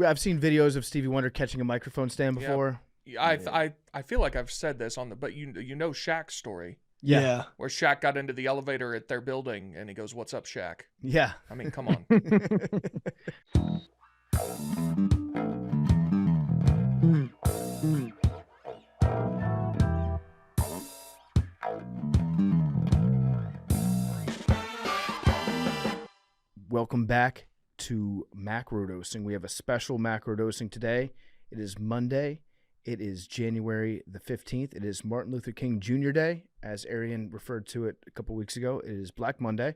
I've seen videos of Stevie Wonder catching a microphone stand before. I feel like I've said this but you know Shaq's story. Yeah. Where Shaq got into the elevator at their building and he goes, "What's up, Shaq?" Yeah. I mean, come on. Welcome back to macrodosing. We have a special macrodosing today. It is Monday. It is January the 15th. It is Martin Luther King Jr. Day, as Arian referred to it a couple weeks ago. It is Black Monday.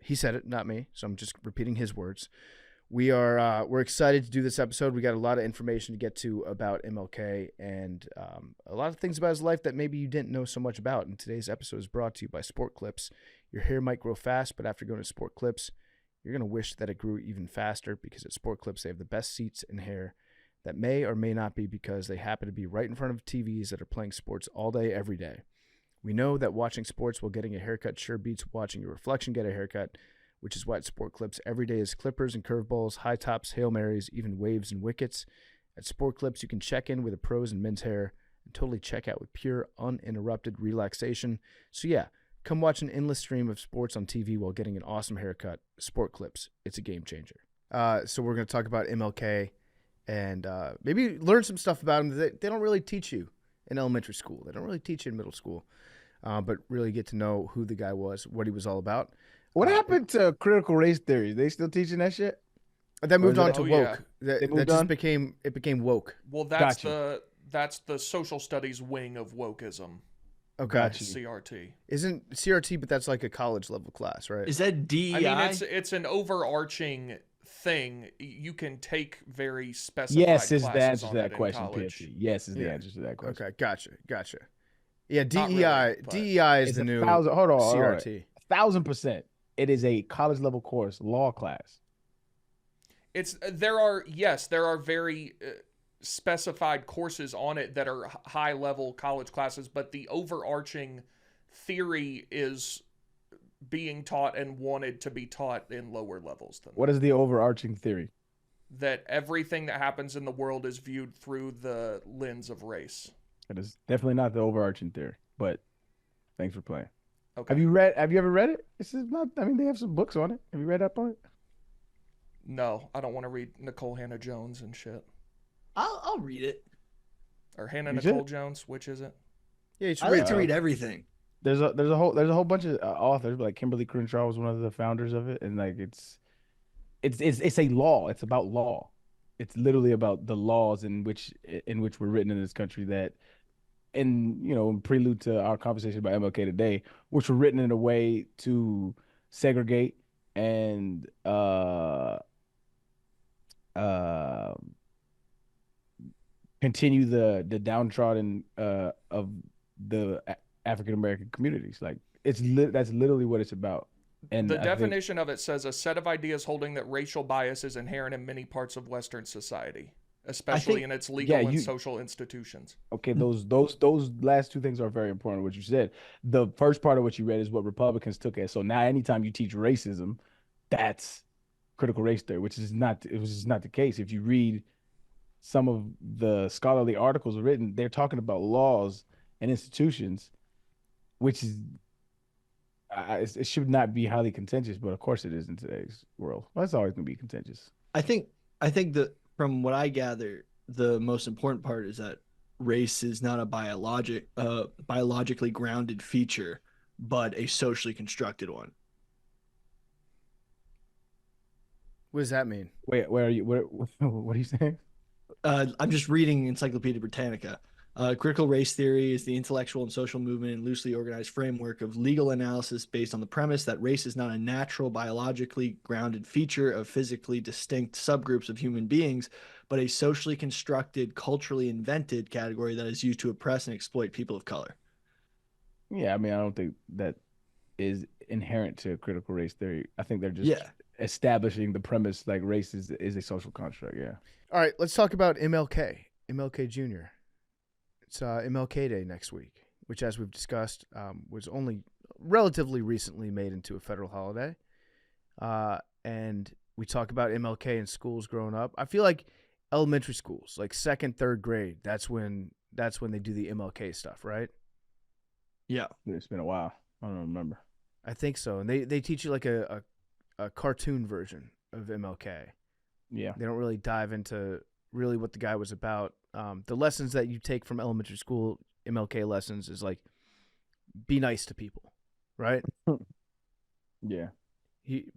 He said it, not me, so I'm just repeating his words. We're excited to do this episode. We got a lot of information to get to about MLK and a lot of things about his life that maybe you didn't know so much about. And today's episode is brought to you by Sport Clips. Your hair might grow fast, but after going to Sport Clips, you're going to wish that it grew even faster, because at Sport Clips, they have the best seats and hair that may or may not be because they happen to be right in front of TVs that are playing sports all day, every day. We know that watching sports while getting a haircut sure beats watching your reflection get a haircut, which is why at Sport Clips, every day is clippers and curveballs, high tops, Hail Marys, even waves and wickets. At Sport Clips, you can check in with the pros in men's hair and totally check out with pure, uninterrupted relaxation. So yeah, come watch an endless stream of sports on TV while getting an awesome haircut. Sport Clips, it's a game changer. So we're going to talk about MLK and maybe learn some stuff about him that they don't really teach you in elementary school. They don't really teach you in middle school, but really get to know who the guy was, what he was all about. What happened to critical race theory? They still teaching that shit? That moved on to woke. Yeah. That just became woke. Well, that's the social studies wing of wokeism. Okay. CRT. Isn't CRT, but that's like a college level class, right? Is that DEI? I mean, it's an overarching thing. You can take very specified Yes is the classes answer on to that in question, college. PFC. Yes is the answer to that question. Okay, gotcha. Yeah, Not DEI. really, but- DEI is It's the a new thousand- hold on, CRT. 1,000%. It is a college level course, law class. There are very specified courses on it that are high level college classes, but the overarching theory is being taught and wanted to be taught in lower levels than What is the overarching theory? that. Everything that happens in the world is viewed through the lens of race. It is definitely not the overarching theory, but thanks for playing. Okay. Have you ever read it? This is not, I mean, they have some books on it. Have you read up on it? No, I don't want to read Nicole Hannah Jones and shit. I'll read it. Or Hannah You Nicole should. Jones, which is it? Yeah, you should I read like to it. read everything. There's a whole bunch of authors, like Kimberly Crenshaw was one of the founders of it, and like it's a law. It's about law. It's literally about the laws in which were written in this country that, and in prelude to our conversation about MLK today, which were written in a way to segregate and continue the downtrodden of the African American communities. Like that's literally what it's about. And The definition of it says a set of ideas holding that racial bias is inherent in many parts of Western society, especially in its legal and social institutions. Okay, those last two things are very important. What you said, the first part of what you read is what Republicans took as. So now, anytime you teach racism, that's critical race theory, which is not the case. If you read some of the scholarly articles written, they're talking about laws and institutions, which is it should not be highly contentious, but of course it is in today's world. Well, it's always going to be contentious. I think that from what I gather, the most important part is that race is not a biologically grounded feature, but a socially constructed one. What does that mean? Wait, where are you? What are you saying? I'm just reading Encyclopedia Britannica. Critical race theory is the intellectual and social movement and loosely organized framework of legal analysis based on the premise that race is not a natural, biologically grounded feature of physically distinct subgroups of human beings, but a socially constructed, culturally invented category that is used to oppress and exploit people of color. Yeah, I mean, I don't think that is inherent to critical race theory. I think they're just establishing the premise like race is a social construct. Yeah. All right, let's talk about MLK Jr. It's MLK Day next week, which, as we've discussed, was only relatively recently made into a federal holiday. And we talk about MLK in schools growing up. I feel like elementary schools, like second, third grade, that's when they do the MLK stuff, right? Yeah. It's been a while. I don't remember. I think so. And they teach you like a cartoon version of MLK. Yeah. They don't really dive into really what the guy was about. The lessons that you take from elementary school MLK lessons is like, be nice to people, right? Yeah.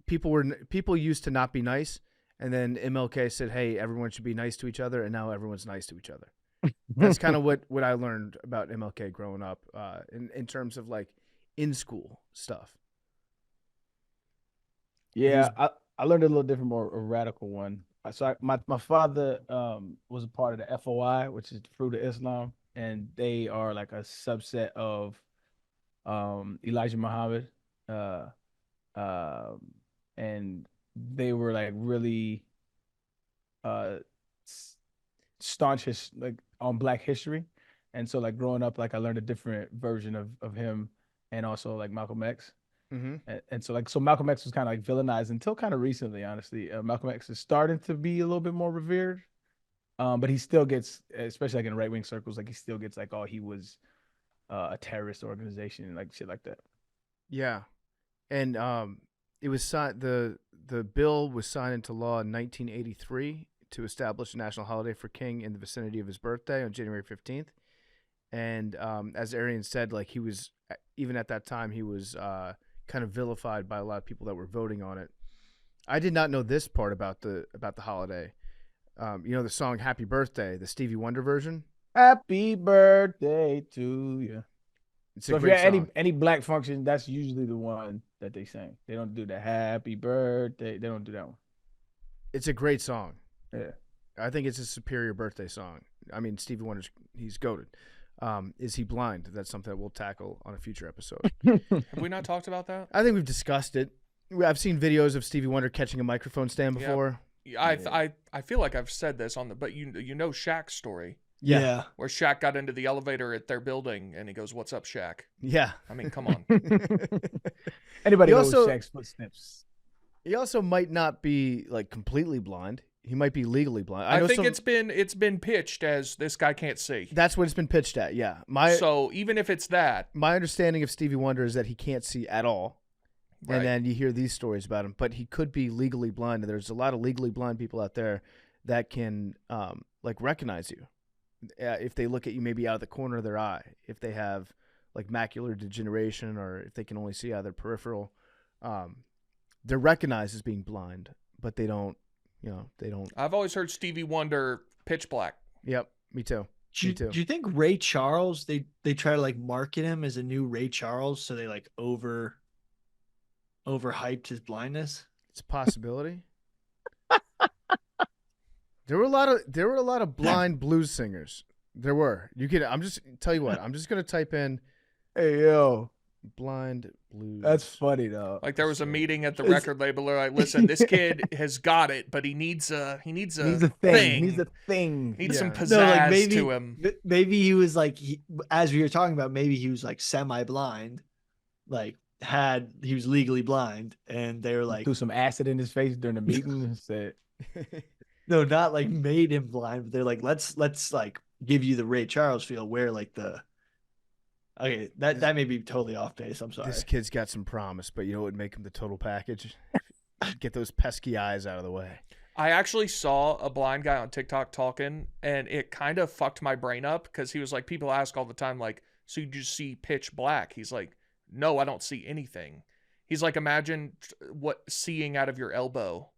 People used to not be nice, and then MLK said, "Hey, everyone should be nice to each other," and now everyone's nice to each other. That's kind of what I learned about MLK growing up, in terms of like in school stuff. Yeah, I learned a little different, more a radical one. So my father was a part of the FOI, which is the Fruit of Islam, and they are like a subset of Elijah Muhammad, and they were like really staunch like on Black history, and so like growing up, like I learned a different version of him, and also like Malcolm X. Mm-hmm. And so Malcolm X was kind of like villainized until kind of recently, honestly. Malcolm X is starting to be a little bit more revered, but he still gets, especially like in right wing circles, like he still gets like, oh, he was a terrorist organization and like shit like that. Yeah, and it was signed. The bill was signed into law in 1983 to establish a national holiday for King in the vicinity of his birthday on January 15th. And as Arian said, like he was, even at that time, he was kind of vilified by a lot of people that were voting on it. I did not know this part about the holiday. The song "Happy Birthday," the Stevie Wonder version. Happy birthday to you. It's So a if you great have song. any black function, that's usually the one that they sing. They don't do the happy birthday. They don't do that one. It's a great song. Yeah. I think it's a superior birthday song. I mean, Stevie Wonder's, he's goated. Is he blind? That's something that we'll tackle on a future episode. Have we not talked about that? I think we've discussed it. I've seen videos of Stevie Wonder catching a microphone stand before. I feel like I've said this but you know Shaq's story. Yeah. Where Shaq got into the elevator at their building and he goes, "What's up, Shaq?" Yeah. I mean, come on. Anybody He knows also- Shaq's footsteps? He also might not be like completely blind. He might be legally blind. I know think it's been pitched as this guy can't see. That's what it's been pitched at. Yeah. So even if it's that, My understanding of Stevie Wonder is that he can't see at all. right. And then you hear these stories about him, but he could be legally blind. And there's a lot of legally blind people out there that can like recognize you if they look at you maybe out of the corner of their eye, if they have like macular degeneration, or if they can only see out of their peripheral. They're recognized as being blind, but they don't. They don't. I've always heard Stevie Wonder pitch black. Yep, me too. Do you think Ray Charles, they try to like market him as a new Ray Charles, so they like overhyped his blindness? It's a possibility. There were a lot of blind blues singers. There were. I'm just gonna type in Hey yo, blind blues. that's funny though. Like there was a meeting at the record label. They're like, "Listen, this kid has got it, but he needs a He's a thing. thing. He's a thing. Needs some Yeah. pizzazz No, like maybe to him." maybe he was like, as we were talking about, maybe he was like semi-blind, like he was legally blind, and they were like, Threw some acid in his face during the meeting and said, no, not like made him blind, but they're like, let's like give you the Ray Charles feel, where like the okay, that may be totally off base. I'm sorry. This kid's got some promise, but you know what would make him the total package? Get those pesky eyes out of the way. I actually saw a blind guy on TikTok talking, and it kind of fucked my brain up because he was like, people ask all the time, like, "So you just see pitch black?" He's like, "No, I don't see anything." He's like, imagine what seeing out of your elbow.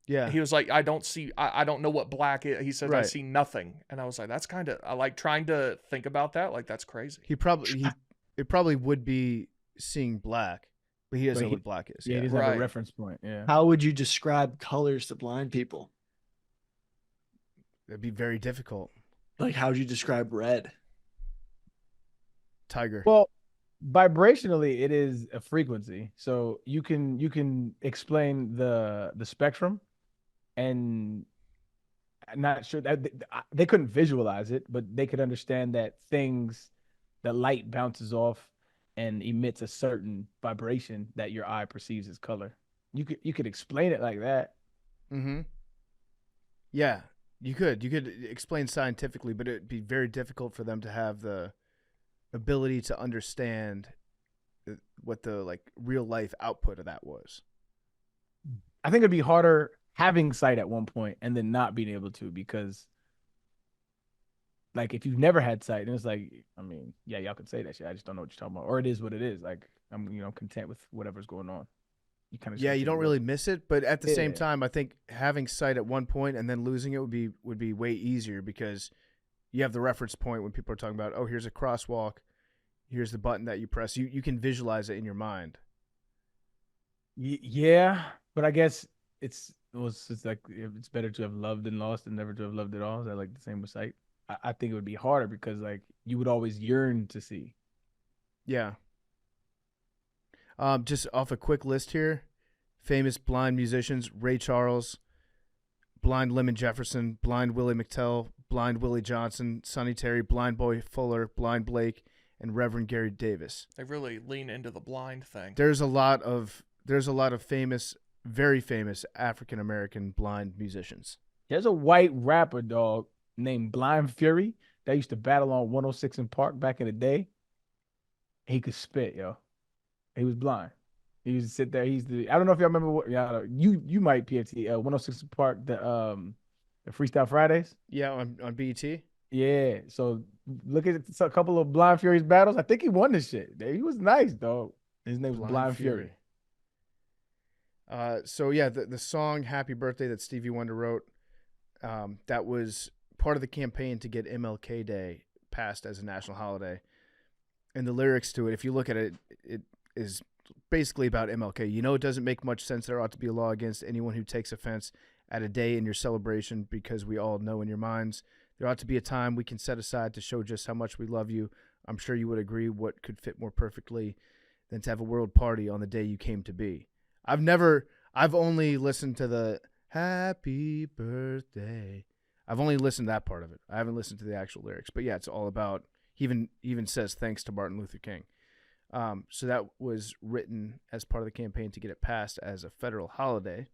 Yeah. He was like, I don't know what black is. He said, I Right. see nothing. And I was like, that's kind of, I like trying to think about that. Like, that's crazy. It probably would be seeing black, but he doesn't know what black is. "Yeah, he Yeah. doesn't have Right. a reference point." Yeah. How would you describe colors to blind people? That'd be very difficult. Like, how would you describe red? Tiger. Well, vibrationally, it is a frequency, so you can explain the spectrum, and I'm not sure that they couldn't visualize it, but they could understand that the light bounces off and emits a certain vibration that your eye perceives as color. You could explain it like that. Mm-hmm. Yeah, you could explain scientifically, but it'd be very difficult for them to have the ability to understand what the like real life output of that was. I think it'd be harder having sight at one point and then not being able to, because like if you've never had sight, and it's like, I mean, yeah, y'all can say that shit. I just don't know what you're talking about. Or it is what it is. Like I'm, content with whatever's going on. You kind of, Yeah, you don't really miss it, but at the same Yeah. time, I think having sight at one point and then losing it would be way easier, because you have the reference point when people are talking about, oh, here's a crosswalk, here's the button that you press. You can visualize it in your mind. Yeah, but I guess it's like it's better to have loved and lost than never to have loved at all. Is that like the same with sight? I think it would be harder because like you would always yearn to see. Yeah. Just off a quick list here, famous blind musicians: Ray Charles, Blind Lemon Jefferson, Blind Willie McTell, Blind Willie Johnson, Sonny Terry, Blind Boy Fuller, Blind Blake, and Reverend Gary Davis. They really lean into the blind thing. There's a lot of famous, very famous African American blind musicians. There's a white rapper, dog, named Blind Fury that used to battle on 106 in Park back in the day. He could spit, yo. He was blind. He used to sit there. I don't know if y'all remember what. Yeah, you might PFT 106 in Park, the Freestyle Fridays. Yeah, on BET. Yeah. So look at a couple of Blind Fury's battles. I think he won this shit. He was nice, dog. His name was Blind Fury. So yeah, the song "Happy Birthday" that Stevie Wonder wrote, that was part of the campaign to get MLK Day passed as a national holiday. And the lyrics to it, if you look at it, it is basically about MLK. It doesn't make much sense. There ought to be a law against anyone who takes offense at a day in your celebration, because we all know in your minds there ought to be a time we can set aside to show just how much we love you. I'm sure you would agree what could fit more perfectly than to have a world party on the day you came to be. I've only listened to the happy birthday. I've only listened to that part of it. I haven't listened to the actual lyrics, but yeah, it's all about, he even says thanks to Martin Luther King. So that was written as part of the campaign to get it passed as a federal holiday.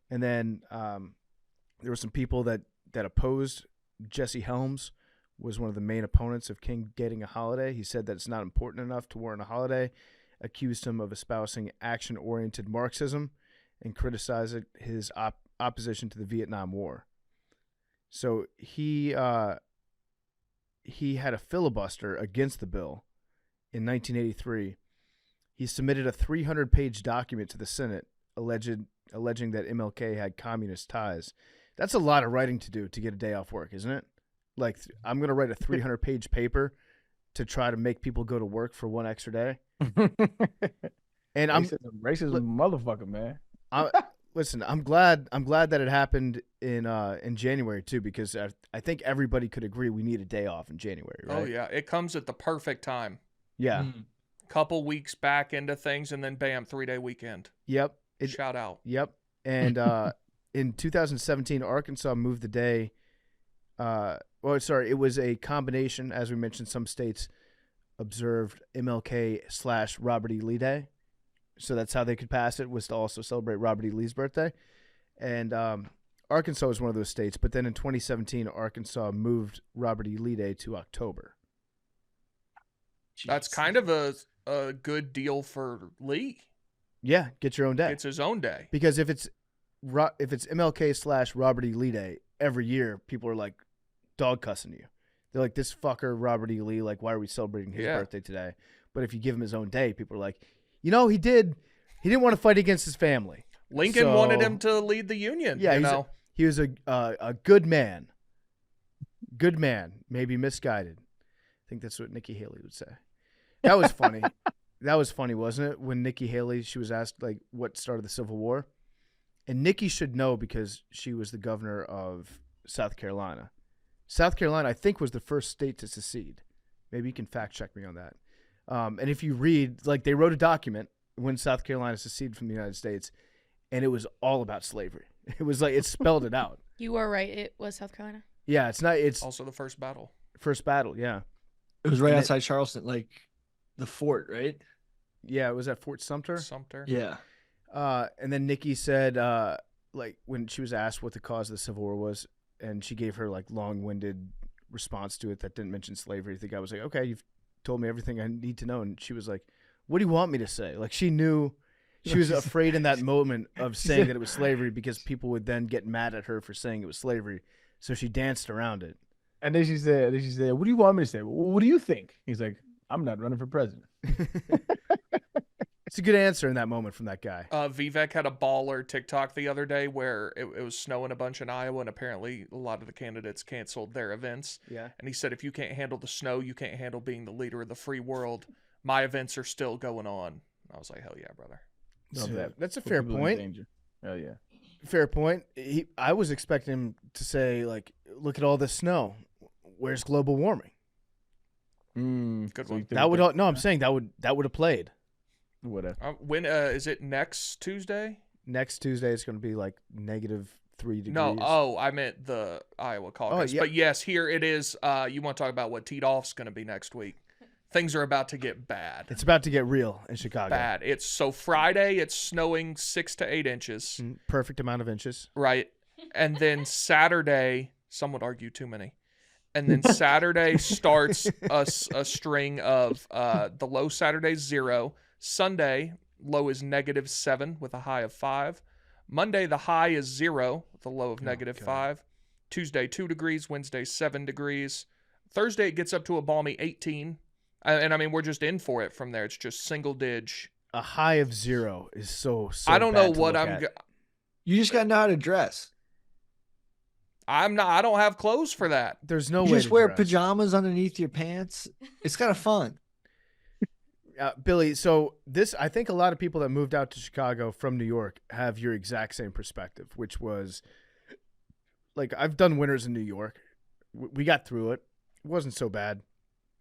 And then there were some people that opposed. Jesse Helms was one of the main opponents of King getting a holiday. He said that it's not important enough to warrant a holiday, accused him of espousing action-oriented Marxism, and criticized his opposition to the Vietnam War. So he had a filibuster against the bill in 1983. He submitted a 300-page document to the Senate alleging that MLK had communist ties. That's a lot of writing to do to get a day off work, isn't it? Like, I'm going to write a 300-page paper to try to make people go to work for one extra day. And racism motherfucker, man. Listen, I'm glad that it happened in January too, because I think everybody could agree we need a day off in January, right? Oh yeah, it comes at the perfect time. Yeah. Couple weeks back into things, and then bam, 3-day weekend. Yep. Shout out. Yep. And in 2017, Arkansas moved the day. It was a combination, as we mentioned. Some states observed MLK / Robert E. Lee Day. So that's how they could pass it, was to also celebrate Robert E. Lee's birthday. And Arkansas was one of those states. But then in 2017, Arkansas moved Robert E. Lee Day to October. That's kind of a good deal for Lee. Yeah, get your own day. It's his own day. Because if it's MLK / Robert E. Lee Day, every year people are like dog cussing you. They're like, this fucker Robert E. Lee, like, why are we celebrating his birthday today? But if you give him his own day, people are like, he didn't want to fight against his family. Lincoln wanted him to lead the Union. Yeah, he was a good man. Good man, maybe misguided. I think that's what Nikki Haley would say. That was funny. That was funny, wasn't it? When Nikki Haley, she was asked like what started the Civil War. And Nikki should know because she was the governor of South Carolina. South Carolina, I think, was the first state to secede. Maybe you can fact check me on that. And if you read, like, they wrote a document when South Carolina seceded from the United States, and it was all about slavery. It was like, it spelled it out. You were right. It was South Carolina. Yeah, it's also the first battle. First battle, yeah. It was right outside Charleston, like the fort, right? Yeah, it was at Fort Sumter. Sumter. Yeah. And then Nikki said, like when she was asked what the cause of the Civil War was, and she gave her like long-winded response to it that didn't mention slavery. I think I was like, okay, you've told me everything I need to know. And she was like, what do you want me to say? Like she knew, she was afraid in that moment of saying that it was slavery because people would then get mad at her for saying it was slavery. So she danced around it. And then she said, what do you want me to say? What do you think? He's like, I'm not running for president. It's a good answer in that moment from that guy. Vivek had a baller TikTok the other day where it was snowing a bunch in Iowa, and apparently a lot of the candidates canceled their events. Yeah. And he said, if you can't handle the snow, you can't handle being the leader of the free world. My events are still going on. I was like, hell yeah, brother. Love that. That's a Put fair people in point. danger. Hell yeah. Fair point. I was expecting him to say, like, look at all this snow. Where's global warming? Good one. That would I'm saying that would have played. Whatever. When is it next Tuesday? Next Tuesday it's going to be like -3 degrees. No, I meant the Iowa caucus. yeah. But yes, here it is. You want to talk about what teed off's going to be next week? Things are about to get bad. It's about to get real in Chicago. Bad. It's so Friday. It's snowing 6 to 8 inches. Perfect amount of inches. Right. And then Saturday, some would argue too many. And then Saturday starts a string of the low Saturday's 0. Sunday, low is -7 with a high of 5. Monday, the high is 0 with a low of -5. Tuesday, 2 degrees. Wednesday, 7 degrees. Thursday, it gets up to a balmy 18. And I mean, we're just in for it from there. It's just single dig. A high of 0 is so I don't bad know to what look I'm. at. You just got to know how to dress. I'm not. I don't have clothes for that. There's no You way just to wear dress. pajamas underneath your pants. It's kind of fun. Billy, so I think a lot of people that moved out to Chicago from New York have your exact same perspective, which was like, I've done winters in New York. We got through it. It wasn't so bad.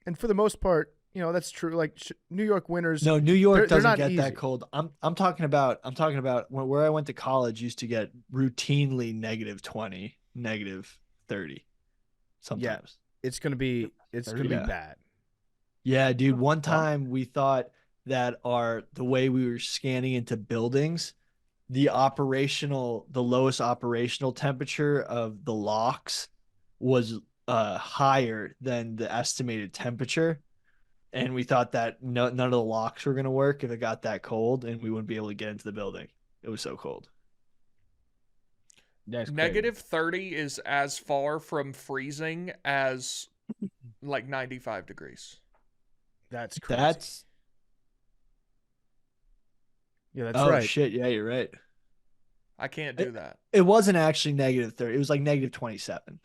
And for the most part, that's true. Like New York winters. No, New York they're doesn't not get easy. that cold. I'm talking about where I went to college used to get routinely -20, -30 sometimes. It's going to be Yeah. bad. Yeah, dude. One time we thought that the way we were scanning into buildings, the lowest operational temperature of the locks was higher than the estimated temperature. And we thought that none of the locks were going to work if it got that cold, and we wouldn't be able to get into the building. It was so cold. That's crazy. -30 is as far from freezing as like 95 degrees. That's crazy. That's that's right. shit. Yeah, you're right. I can't do that. It wasn't actually -30. It was like -27.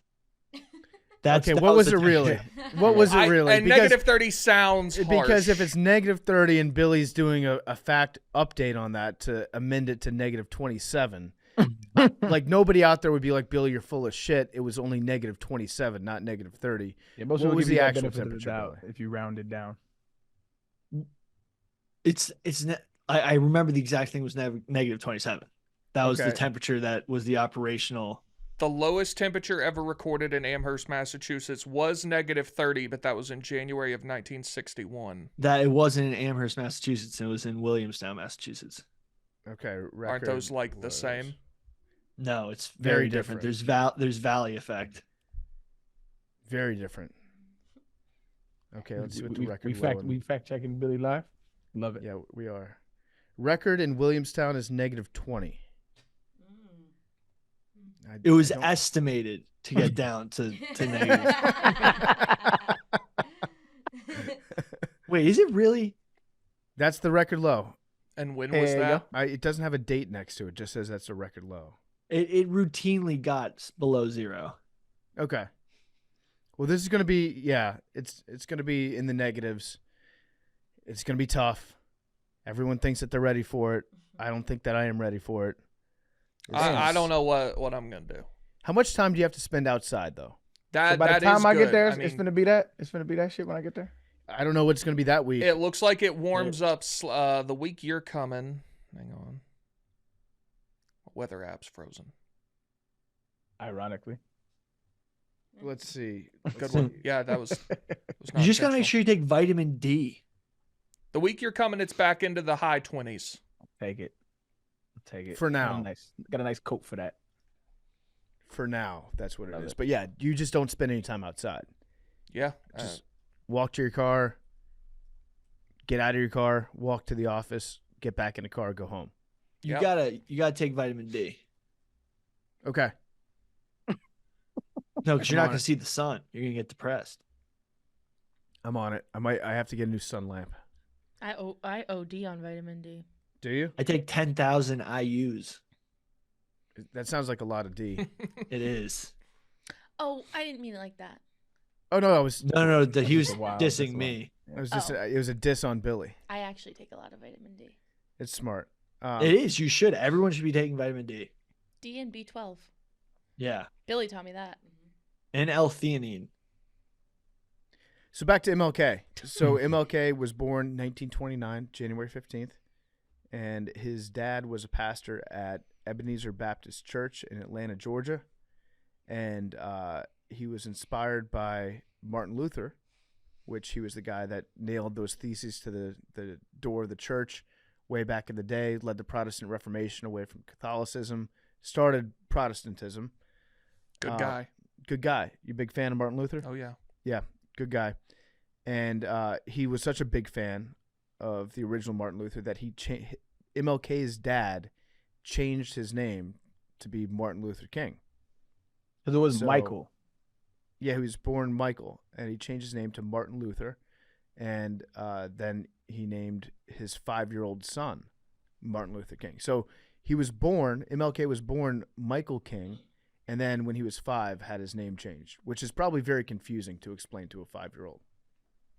Okay, what was it really? What was it really? And -30 sounds harsh. Because if it's -30 and Billy's doing a fact update on that to amend it to -27, like nobody out there would be like, Billy, you're full of shit. It was only -27, not -30. Yeah, most What people was give the you that actual benefit of the temperature, doubt Billy? if you round it down. I remember the exact thing was -27. That was the Okay. temperature that was the operational. The lowest temperature ever recorded in Amherst, Massachusetts was -30, but that was in January of 1961. That it wasn't in Amherst, Massachusetts. It was in Williamstown, Massachusetts. Okay, Aren't those like the was same? No, it's Very very different. There's valley effect. Very different. Okay, let's see what the record. We fact checking Billy live. Love it. Yeah, we are. Record in Williamstown is -20. It was I don't- estimated to get down to negative. Wait, is it really? That's the record low. And when was that? It doesn't have a date next to it. It just says that's a record low. It routinely got below 0. Okay. Well, this is going to be, it's going to be in the negatives. It's going to be tough. Everyone thinks that they're ready for it. I don't think that I am ready for it. I don't know what I'm gonna do. How much time do you have to spend outside, though? That So by the that time is I get good. there, I mean, it's gonna be that. It's gonna be that shit when I get there. I don't know what it's going to be that week. it looks like it warms up the week you're coming. Hang on. Weather app's frozen. Ironically, Let's see. Good one. Yeah, that was. You just gotta make sure you take vitamin D. The week you're coming, it's back into the high 20s. take it. take it For Got a now. nice coat for that. For now, that's what it Love is. it. But yeah, you just don't spend any time outside. Yeah. Just walk to your car, get out of your car, walk to the office, get back in the car, go home. You Yep. gotta take vitamin D. Okay. No, because you're I'm not on gonna it. see the sun. You're gonna get depressed. I'm on it. I have to get a new sun lamp. I OD on vitamin D. Do you? I take 10,000 IUs. That sounds like a lot of D. It is. Oh, I didn't mean it like that. Oh no, I was No. He was That's a while. That's a dissing lot. me. it was just Oh. it was a diss on Billy. I actually take a lot of vitamin D. It's smart. It is. You should. Everyone should be taking vitamin D. D and B12. Yeah. Billy taught me that. And L-theanine. So back to MLK. So MLK was born 1929, January 15th, and his dad was a pastor at Ebenezer Baptist Church in Atlanta, Georgia, and he was inspired by Martin Luther, which he was the guy that nailed those theses to the door of the church way back in the day, led the Protestant Reformation away from Catholicism, started Protestantism. Good guy. Good guy. You a big fan of Martin Luther? Oh yeah. Yeah, good guy. And he was such a big fan of the original Martin Luther that MLK's dad changed his name to be Martin Luther King. Because it was So- Michael. Yeah, he was born Michael, and he changed his name to Martin Luther, and then he named his 5-year-old son Martin Luther King. So MLK was born Michael King, and then when he was 5, had his name changed, which is probably very confusing to explain to a 5-year-old.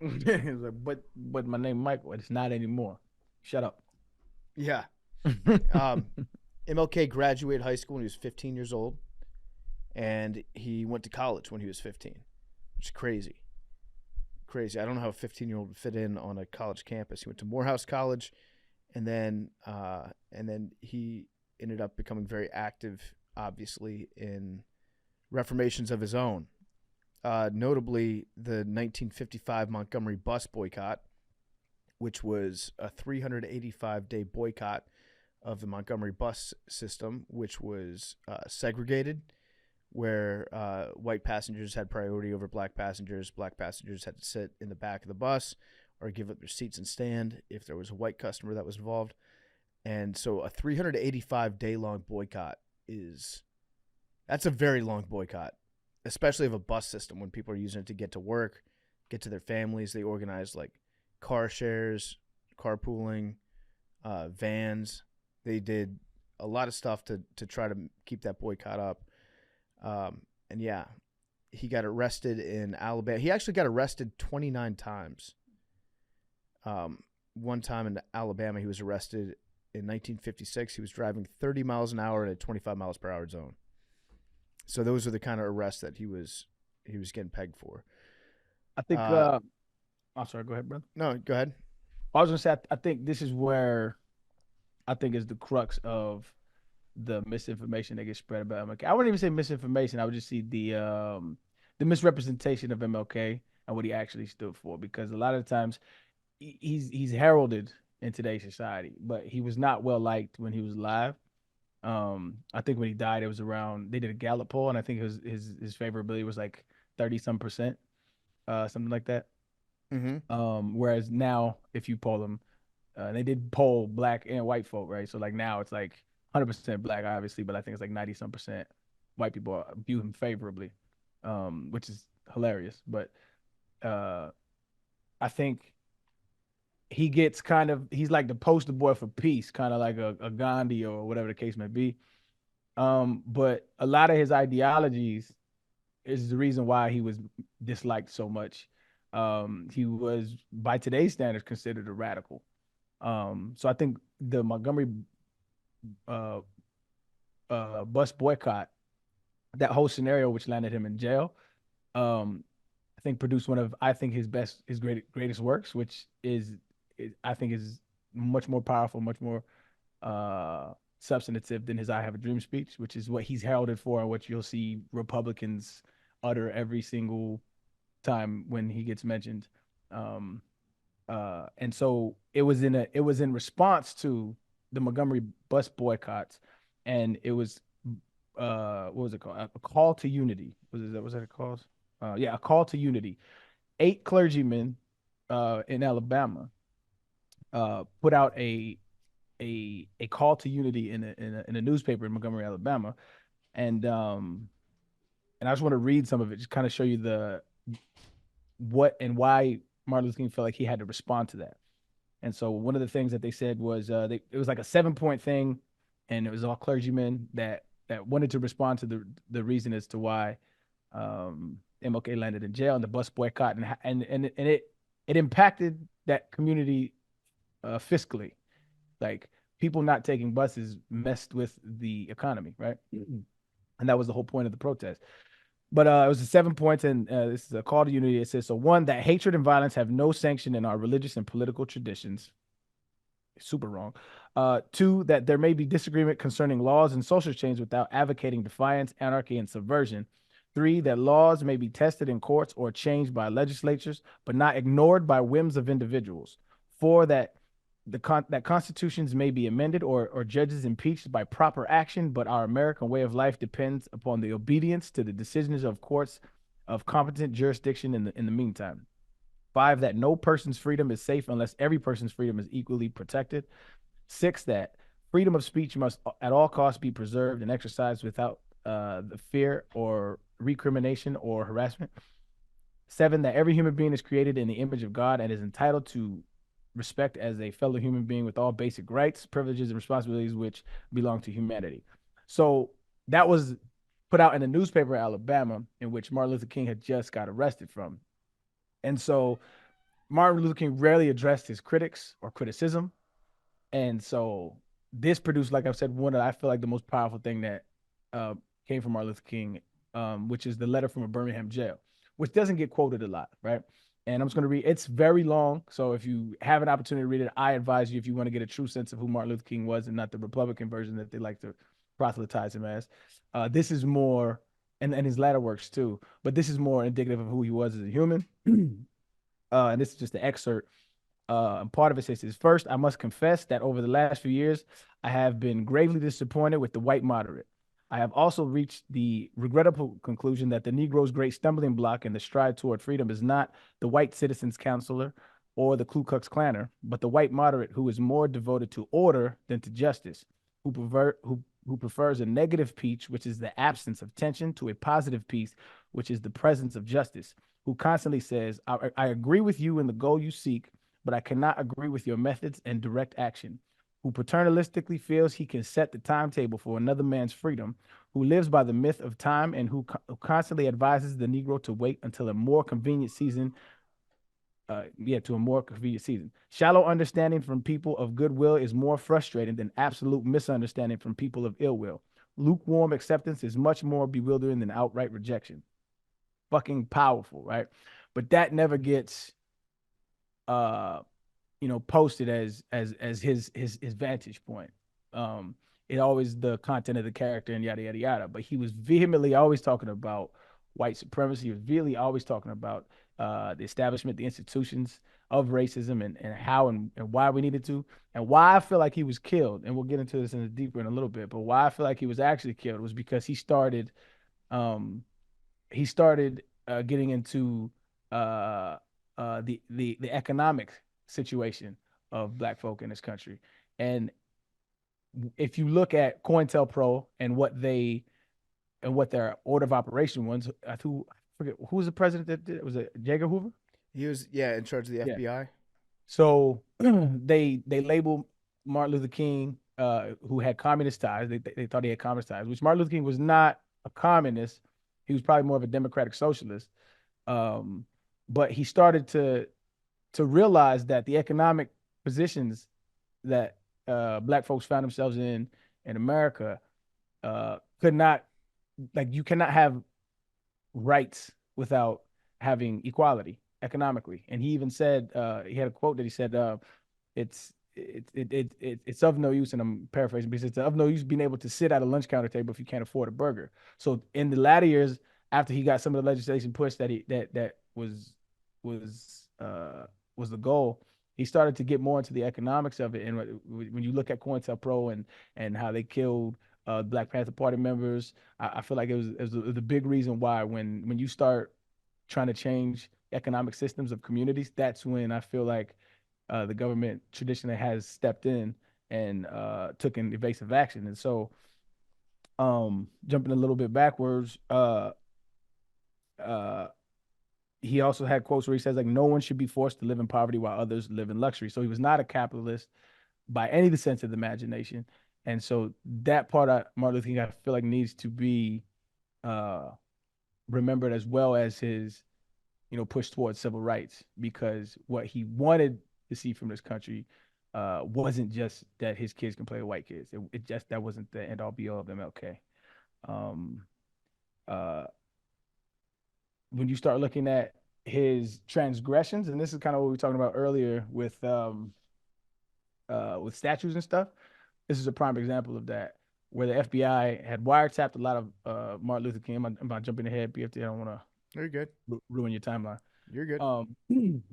He was like, but my name Michael. It's not anymore. Shut up. Yeah. MLK graduated high school when he was 15 years old, and he went to college when he was 15, which is crazy. Crazy. I don't know how a 15-year-old would fit in on a college campus. He went to Morehouse College, and then he ended up becoming very active, obviously, in reformations of his own. Notably, the 1955 Montgomery bus boycott, which was a 385-day boycott of the Montgomery bus system, which was segregated, where white passengers had priority over black passengers. Black passengers had to sit in the back of the bus or give up their seats and stand if there was a white customer that was involved. And so a 385-day long boycott that's a very long boycott, especially of a bus system when people are using it to get to work, get to their families. They organized like car shares, carpooling, vans. They did a lot of stuff to try to keep that boycott up. And yeah, he got arrested in Alabama. He actually got arrested 29 times. One time in Alabama, he was arrested in 1956. He was driving 30 miles an hour in a 25 miles per hour zone. So those are the kind of arrests that he was getting pegged for. I think. I'm sorry. Go ahead, brother. No, go ahead. I was gonna say. I think this is where I think is the crux of the misinformation that gets spread about MLK. I wouldn't even say misinformation. I would just see the misrepresentation of MLK and what he actually stood for. Because a lot of times he's heralded in today's society, but he was not well liked when he was alive. I think when he died, it was around. They did a Gallup poll, and I think his favorability was like 30-some%, something like that. Mm-hmm. Whereas now, if you poll them, they did poll black and white folk, right? So like now it's like 100% black, obviously, but I think it's like 90-some% white people view him favorably, which is hilarious. But I think he gets he's like the poster boy for peace, kind of like a Gandhi or whatever the case may be. But a lot of his ideologies is the reason why he was disliked so much. He was, by today's standards, considered a radical. So I think the Montgomery bus boycott, that whole scenario, which landed him in jail, I think produced one of his greatest works, which I think is much more powerful, much more substantive than his "I Have a Dream" speech, which is what he's heralded for, and what you'll see Republicans utter every single time when he gets mentioned. And so it was in response to the Montgomery bus boycotts, and it was what was it called? A call to unity. Was that called? Yeah, a call to unity. 8 clergymen in Alabama put out a call to unity in a newspaper in Montgomery, Alabama, and I just want to read some of it, just kind of show you the what and why Martin Luther King felt like he had to respond to that. And so one of the things that they said was it was like a 7-point thing, and it was all clergymen that wanted to respond to the reason as to why MLK landed in jail and the bus boycott, and it impacted that community fiscally. Like, people not taking buses messed with the economy, right? And that was the whole point of the protest. But it was 7 points, and this is a call to unity. It says, so 1, that hatred and violence have no sanction in our religious and political traditions. Super wrong. 2, that there may be disagreement concerning laws and social change without advocating defiance, anarchy, and subversion. 3, that laws may be tested in courts or changed by legislatures, but not ignored by whims of individuals. 4, that that constitutions may be amended or judges impeached by proper action, but our American way of life depends upon the obedience to the decisions of courts of competent jurisdiction in the meantime. 5, that no person's freedom is safe unless every person's freedom is equally protected. 6, that freedom of speech must at all costs be preserved and exercised without the fear or recrimination or harassment. 7, that every human being is created in the image of God and is entitled to respect as a fellow human being with all basic rights, privileges, and responsibilities which belong to humanity. So that was put out in a newspaper in Alabama, in which Martin Luther King had just got arrested from. And so Martin Luther King rarely addressed his critics or criticism. And so this produced, like I've said, one of, I feel like, the most powerful thing that came from Martin Luther King, which is the letter from a Birmingham jail, which doesn't get quoted a lot, right? And I'm just going to read. It's very long, so if you have an opportunity to read it, I advise you, if you want to get a true sense of who Martin Luther King was and not the Republican version that they like to proselytize him as. This is more, and his latter works too, but this is more indicative of who he was as a human. And this is just the excerpt. And part of it says, first, I must confess that over the last few years, I have been gravely disappointed with the white moderate. I have also reached the regrettable conclusion that the Negro's great stumbling block in the stride toward freedom is not the white citizens' counselor or the Ku Klux Klanner, but the white moderate who is more devoted to order than to justice, who prefers a negative peace, which is the absence of tension, to a positive peace, which is the presence of justice, who constantly says, I agree with you in the goal you seek, but I cannot agree with your methods and direct action, who paternalistically feels he can set the timetable for another man's freedom, who lives by the myth of time, and who constantly advises the Negro to wait until a more convenient season. To a more convenient season. Shallow understanding from people of goodwill is more frustrating than absolute misunderstanding from people of ill will. Lukewarm acceptance is much more bewildering than outright rejection. Fucking powerful, right? But that never gets posted as his vantage point. It always the content of the character and yada yada yada. But he was vehemently always talking about white supremacy. He was really always talking about the establishment, the institutions of racism, and how and why we needed to, and why I feel like he was killed. And we'll get into this deeper in a little bit. But why I feel like he was actually killed was because he started getting into the economic situation of Black folk in this country. And if you look at COINTELPRO and what their order of operation was, I forget who was the president that did it. Was it J. Edgar Hoover? He was, in charge of the FBI. So they labeled Martin Luther King, who had communist ties. They thought he had communist ties, which Martin Luther King was not a communist. He was probably more of a democratic socialist. But he started to realize that the economic positions that Black folks found themselves in America could not, like, you cannot have rights without having equality economically. And he even said, he had a quote that he said, it's of no use, and I'm paraphrasing, but he said, it's of no use being able to sit at a lunch counter table if you can't afford a burger. So in the latter years, after he got some of the legislation pushed that was the goal, he started to get more into the economics of it. And when you look at COINTELPRO and how they killed Black Panther Party members, I feel like it was the big reason why when you start trying to change economic systems of communities, that's when I feel like the government traditionally has stepped in and took an evasive action. And so, jumping a little bit backwards, uh, he also had quotes where he says like, no one should be forced to live in poverty while others live in luxury. So he was not a capitalist by any of the sense of the imagination. And so that part of Martin Luther King, I feel like needs to be remembered, as well as his, push towards civil rights, because what he wanted to see from this country wasn't just that his kids can play with white kids. It just, that wasn't the end all be all of MLK. When you start looking at his transgressions, and this is kind of what we were talking about earlier with statues and stuff, this is a prime example of that, where the FBI had wiretapped a lot of Martin Luther King. I'm not jumping ahead, PFT. I don't want to. You're good. Ruin your timeline. You're good.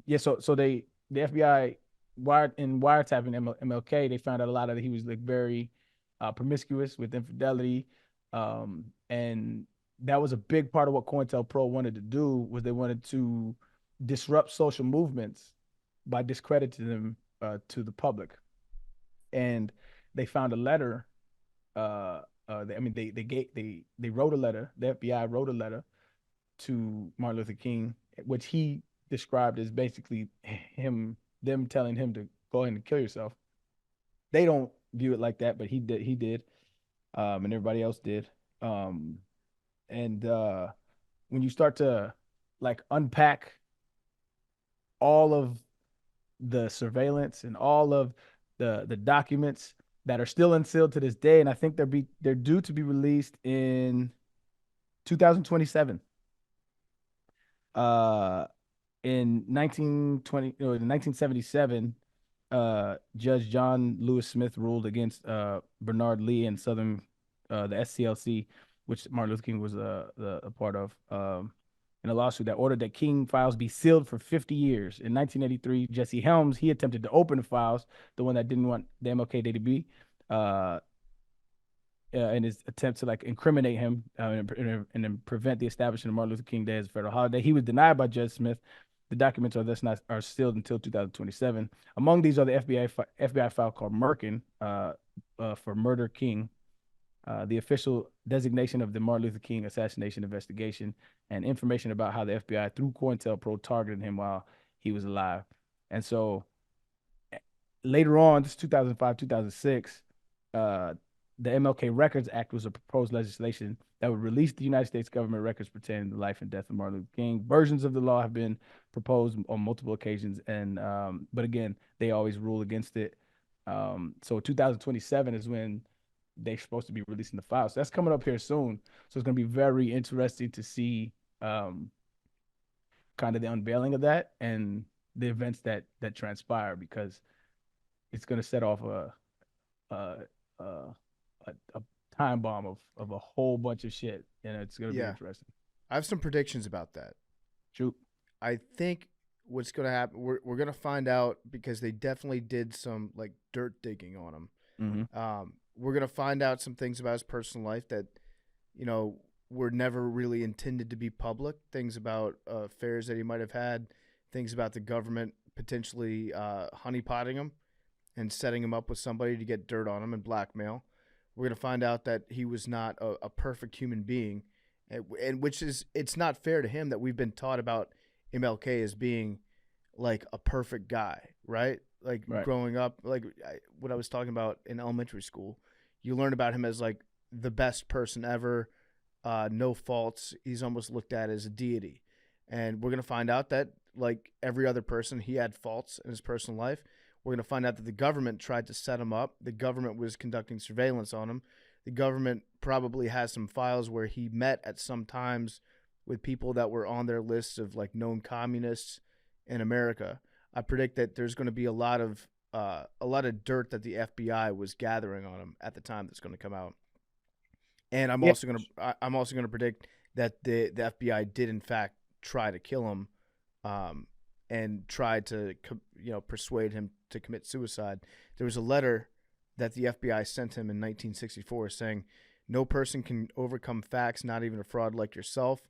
Yeah. So the FBI wiretapping MLK, they found out a lot of he was like very promiscuous with infidelity, and that was a big part of what COINTELPRO wanted to do. Was they wanted to disrupt social movements by discrediting them to the public, and they found a letter. They wrote a letter. The FBI wrote a letter to Martin Luther King, which he described as basically them telling him to go ahead and kill yourself. They don't view it like that, but he did, and everybody else did. And when you start to like unpack all of the surveillance and all of the documents that are still unsealed to this day, and I think they're due to be released in 2027. In 1977, Judge John Lewis Smith ruled against Bernard Lee and Southern the SCLC, which Martin Luther King was a part of, in a lawsuit that ordered that King files be sealed for 50 years. In 1983, Jesse Helms, he attempted to open the files, the one that didn't want the MLK Day to be, in his attempt to like incriminate him and then prevent the establishment of Martin Luther King Day as a federal holiday. He was denied by Judge Smith. The documents are sealed until 2027. Among these are the FBI file called Merkin for Murder King, the official designation of the Martin Luther King assassination investigation, and information about how the FBI through COINTELPRO targeted him while he was alive. And so later on, this is 2005, 2006, the MLK Records Act was a proposed legislation that would release the United States government records pertaining to the life and death of Martin Luther King. Versions of the law have been proposed on multiple occasions, and but again, they always rule against it. So 2027 is when they're supposed to be releasing the files. So that's coming up here soon. So it's going to be very interesting to see kind of the unveiling of that and the events that transpire, because it's going to set off a time bomb of a whole bunch of shit, and it's going to be interesting. I have some predictions about that. Shoot. I think what's going to happen, we're going to find out, because they definitely did some like dirt digging on him. Mm-hmm. We're going to find out some things about his personal life that, were never really intended to be public. Things about affairs that he might have had, things about the government potentially honeypotting him and setting him up with somebody to get dirt on him and blackmail. We're going to find out that he was not a perfect human being, and which is, it's not fair to him that we've been taught about MLK as being like a perfect guy, right? Like right. Growing up, like what I was talking about in elementary school, you learn about him as like the best person ever, no faults. He's almost looked at as a deity. And we're going to find out that like every other person, he had faults in his personal life. We're going to find out that the government tried to set him up. The government was conducting surveillance on him. The government probably has some files where he met at some times with people that were on their lists of like known communists in America. I predict that there's going to be a lot of dirt that the FBI was gathering on him at the time that's going to come out. And I'm also going to predict that the FBI did in fact try to kill him and tried to persuade him to commit suicide. There was a letter that the FBI sent him in 1964 saying, "No person can overcome facts, not even a fraud like yourself.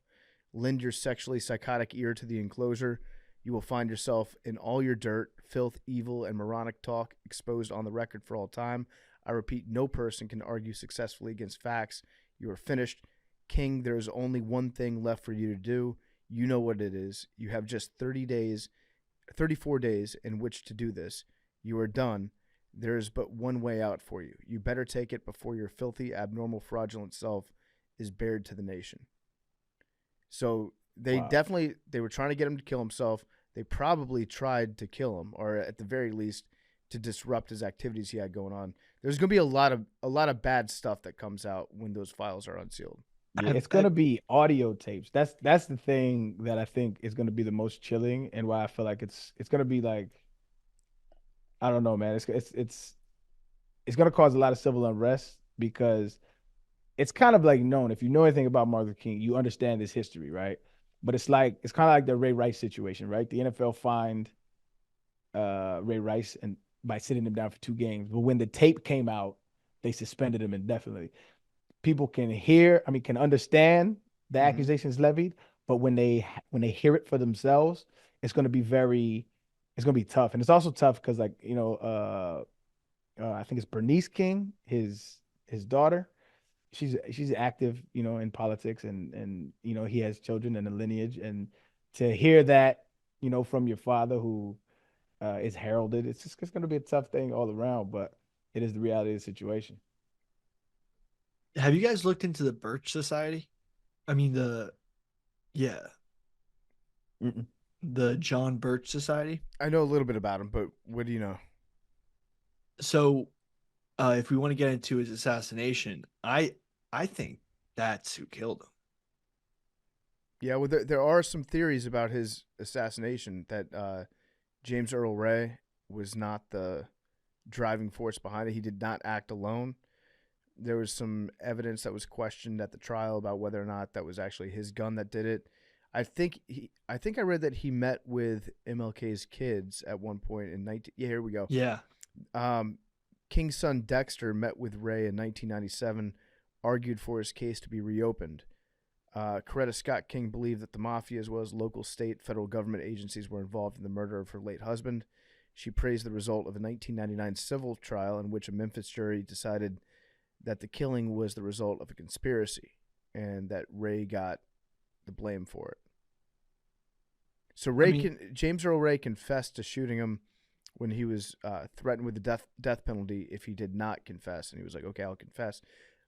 Lend your sexually psychotic ear to the enclosure. You will find yourself in all your dirt, filth, evil, and moronic talk exposed on the record for all time. I repeat, no person can argue successfully against facts. You are finished. King, there is only one thing left for you to do. You know what it is. You have just 34 days in which to do this. You are done. There is but one way out for you. You better take it before your filthy, abnormal, fraudulent self is bared to the nation." So they were trying to get him to kill himself. They probably tried to kill him, or at the very least to disrupt his activities he had going on. There's going to be a lot of bad stuff that comes out when those files are unsealed. Yeah, it's going to be audio tapes. That's the thing that I think is going to be the most chilling, and why I feel like it's going to be like, I don't know, man. It's going to cause a lot of civil unrest, because it's kind of like known. If you know anything about Martin Luther King, you understand this history, right? But it's kind of like the Ray Rice situation, right? The NFL fined Ray Rice and by sitting him down for 2 games, but when the tape came out, they suspended him indefinitely. People can understand the accusations levied, but when they hear it for themselves, it's going to be tough. And it's also tough because, like, I think it's Bernice King, his daughter. She's active, in politics, and he has children and a lineage, and to hear that, from your father, who is heralded, it's going to be a tough thing all around, but it is the reality of the situation. Have you guys looked into the Birch Society? I mean, the John Birch Society. I know a little bit about him, but what do you know? So, if we want to get into his assassination, I think that's who killed him. Yeah, well, there are some theories about his assassination that James Earl Ray was not the driving force behind it. He did not act alone. There was some evidence that was questioned at the trial about whether or not that was actually his gun that did it. I think I read that he met with MLK's kids at one point in 19. Yeah, here we go. Yeah. King's son Dexter met with Ray in 1997, argued for his case to be reopened. Coretta Scott King believed that the mafia, as well as local, state, federal government agencies, were involved in the murder of her late husband. She praised the result of a 1999 civil trial in which a Memphis jury decided that the killing was the result of a conspiracy and that Ray got the blame for it. So James Earl Ray confessed to shooting him when he was threatened with the death penalty if he did not confess, and he was like, "Okay, I'll confess."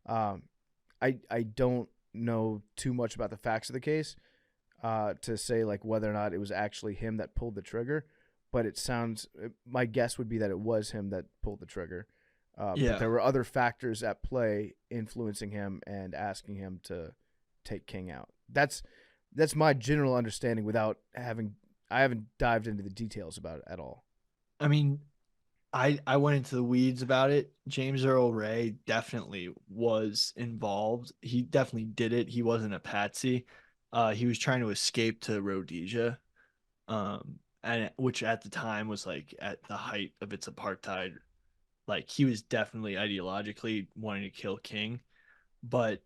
I don't know too much about the facts of the case to say like whether or not it was actually him that pulled the trigger, but my guess would be that it was him that pulled the trigger. But there were other factors at play influencing him and asking him to take King out. That's my general understanding I haven't dived into the details about it at all. I mean, I went into the weeds about it. James Earl Ray definitely was involved. He definitely did it. He wasn't a patsy. He was trying to escape to Rhodesia, and which at the time was like at the height of its apartheid. Like, he was definitely ideologically wanting to kill King, but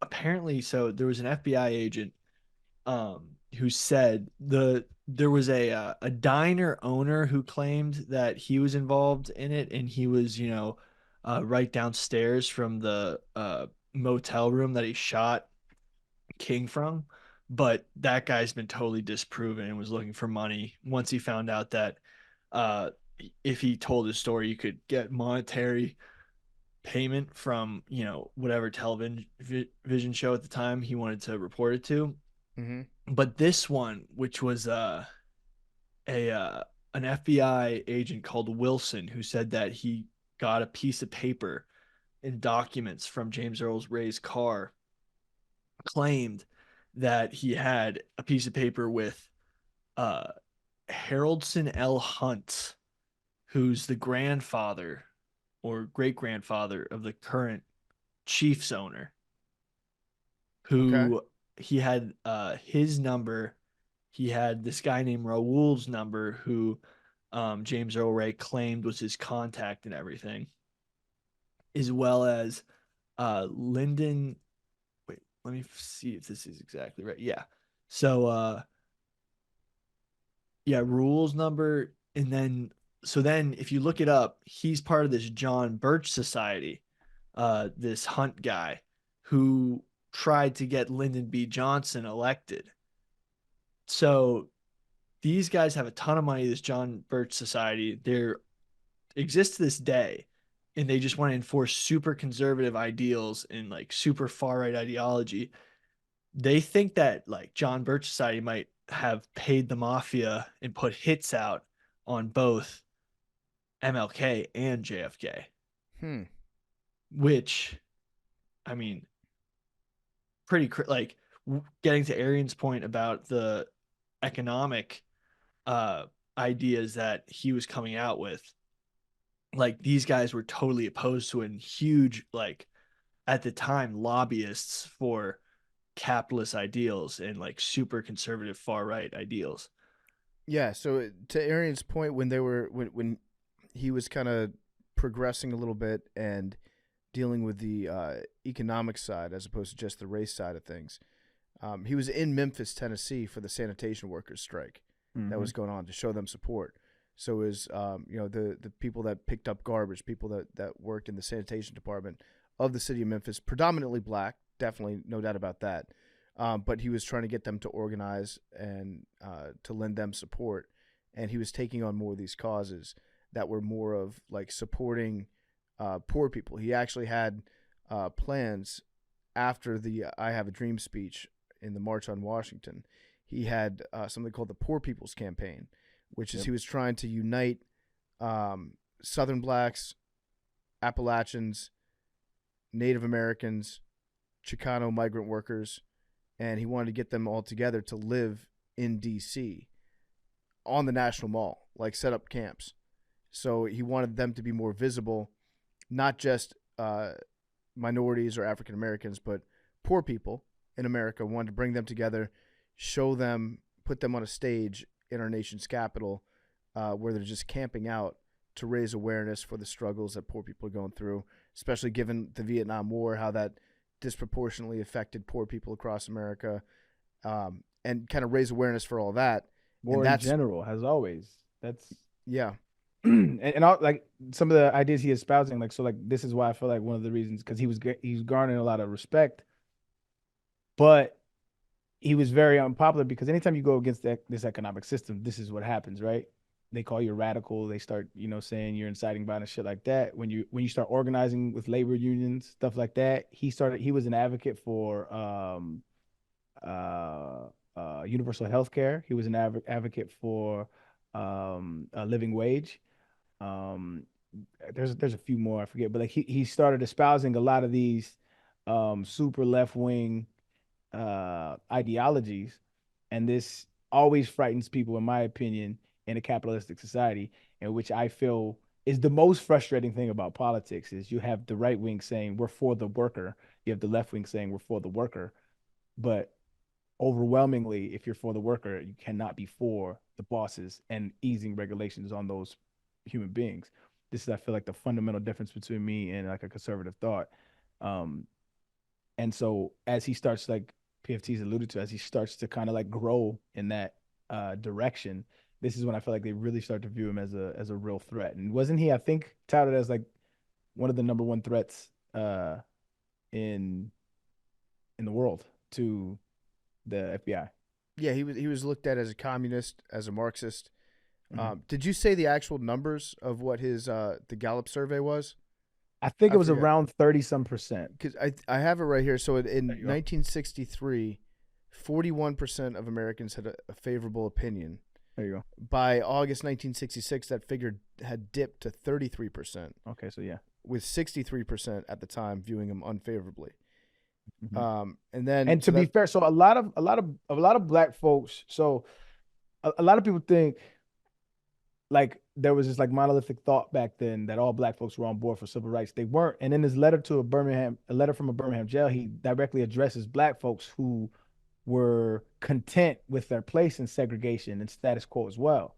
apparently, so there was an FBI agent who said there was a diner owner who claimed that he was involved in it, and he was right downstairs from the motel room that he shot King from, but that guy's been totally disproven and was looking for money once he found out that if he told his story, you could get monetary payment from whatever television show at the time he wanted to report it to. Mm-hmm. But this one, which was an FBI agent called Wilson, who said that he got a piece of paper and documents from James Earl Ray's car, claimed that he had a piece of paper with Haroldson L. Hunt, who's the grandfather or great-grandfather of the current Chiefs owner, who he had his number he had this guy named Raoul's number who James Earl Ray claimed was his contact and everything, as well as Lyndon. Wait, let me see if this is exactly right. Yeah. So yeah, Rule's number, and then if you look it up, he's part of this John Birch Society, this Hunt guy who tried to get Lyndon B. Johnson elected. So these guys have a ton of money, this John Birch Society. They exist to this day, and they just want to enforce super conservative ideals and like super far right ideology. They think that like John Birch Society might have paid the mafia and put hits out on both MLK and JFK, Hmm. which, I mean, pretty like getting to Arian's point about the economic ideas that he was coming out with. Like these guys were totally opposed to it, and huge, like at the time, lobbyists for capitalist ideals and like super conservative far right ideals. Yeah. So to Arian's point, when he was kind of progressing a little bit and dealing with the economic side as opposed to just the race side of things, he was in Memphis, Tennessee, for the sanitation workers strike that was going on to show them support. So is the people that picked up garbage, people that worked in the sanitation department of the city of Memphis, predominantly black, definitely no doubt about that. But he was trying to get them to organize and to lend them support, and he was taking on more of these causes that were more of like supporting poor people. He actually had plans after the "I Have a Dream" speech in the March on Washington. He had something called the Poor People's Campaign, which is he was trying to unite Southern blacks, Appalachians, Native Americans, Chicano migrant workers, and he wanted to get them all together to live in D.C. on the National Mall, like set up camps. So he wanted them to be more visible, not just minorities or African Americans, but poor people in America. Wanted to bring them together, show them, put them on a stage in our nation's capital where they're just camping out to raise awareness for the struggles that poor people are going through, especially given the Vietnam War, how that disproportionately affected poor people across America, and kind of raise awareness for all that. War in general, as always. That's yeah. and all, like some of the ideas he espousing, like so, like this is why I feel like one of the reasons, because he's garnering a lot of respect, but he was very unpopular because anytime you go against this economic system, this is what happens, right? They call you radical. They start, saying you're inciting violence, shit like that. When you start organizing with labor unions, stuff like that, he was an advocate for universal health care. He was an advocate for a living wage. There's a few more I forget, but like he started espousing a lot of these super left wing ideologies, and this always frightens people, in my opinion, in a capitalistic society, in which I feel is the most frustrating thing about politics is you have the right wing saying we're for the worker, you have the left wing saying we're for the worker, but overwhelmingly, if you're for the worker, you cannot be for the bosses and easing regulations on those human beings. This is, I feel like, the fundamental difference between me and like a conservative thought. And so as he starts, like PFT's alluded to, as he starts to kind of like grow in that direction, this is when I feel like they really start to view him as a real threat. And wasn't he, I think, touted as like one of the number one threats in the world to the FBI? Yeah, he was looked at as a communist, as a Marxist. Did you say the actual numbers of what his the Gallup survey was? I think it was around 30-some%. Because I have it right here. So in 1963, 41% of Americans had a favorable opinion. There you go. By August 1966, that figure had dipped to 33%. Okay, so yeah, with 63% at the time viewing him unfavorably. And to be fair, so a lot of black folks. So a lot of people think like there was this like monolithic thought back then that all black folks were on board for civil rights. They weren't. And in his letter to a letter from a Birmingham jail, he directly addresses black folks who were content with their place in segregation and status quo as well.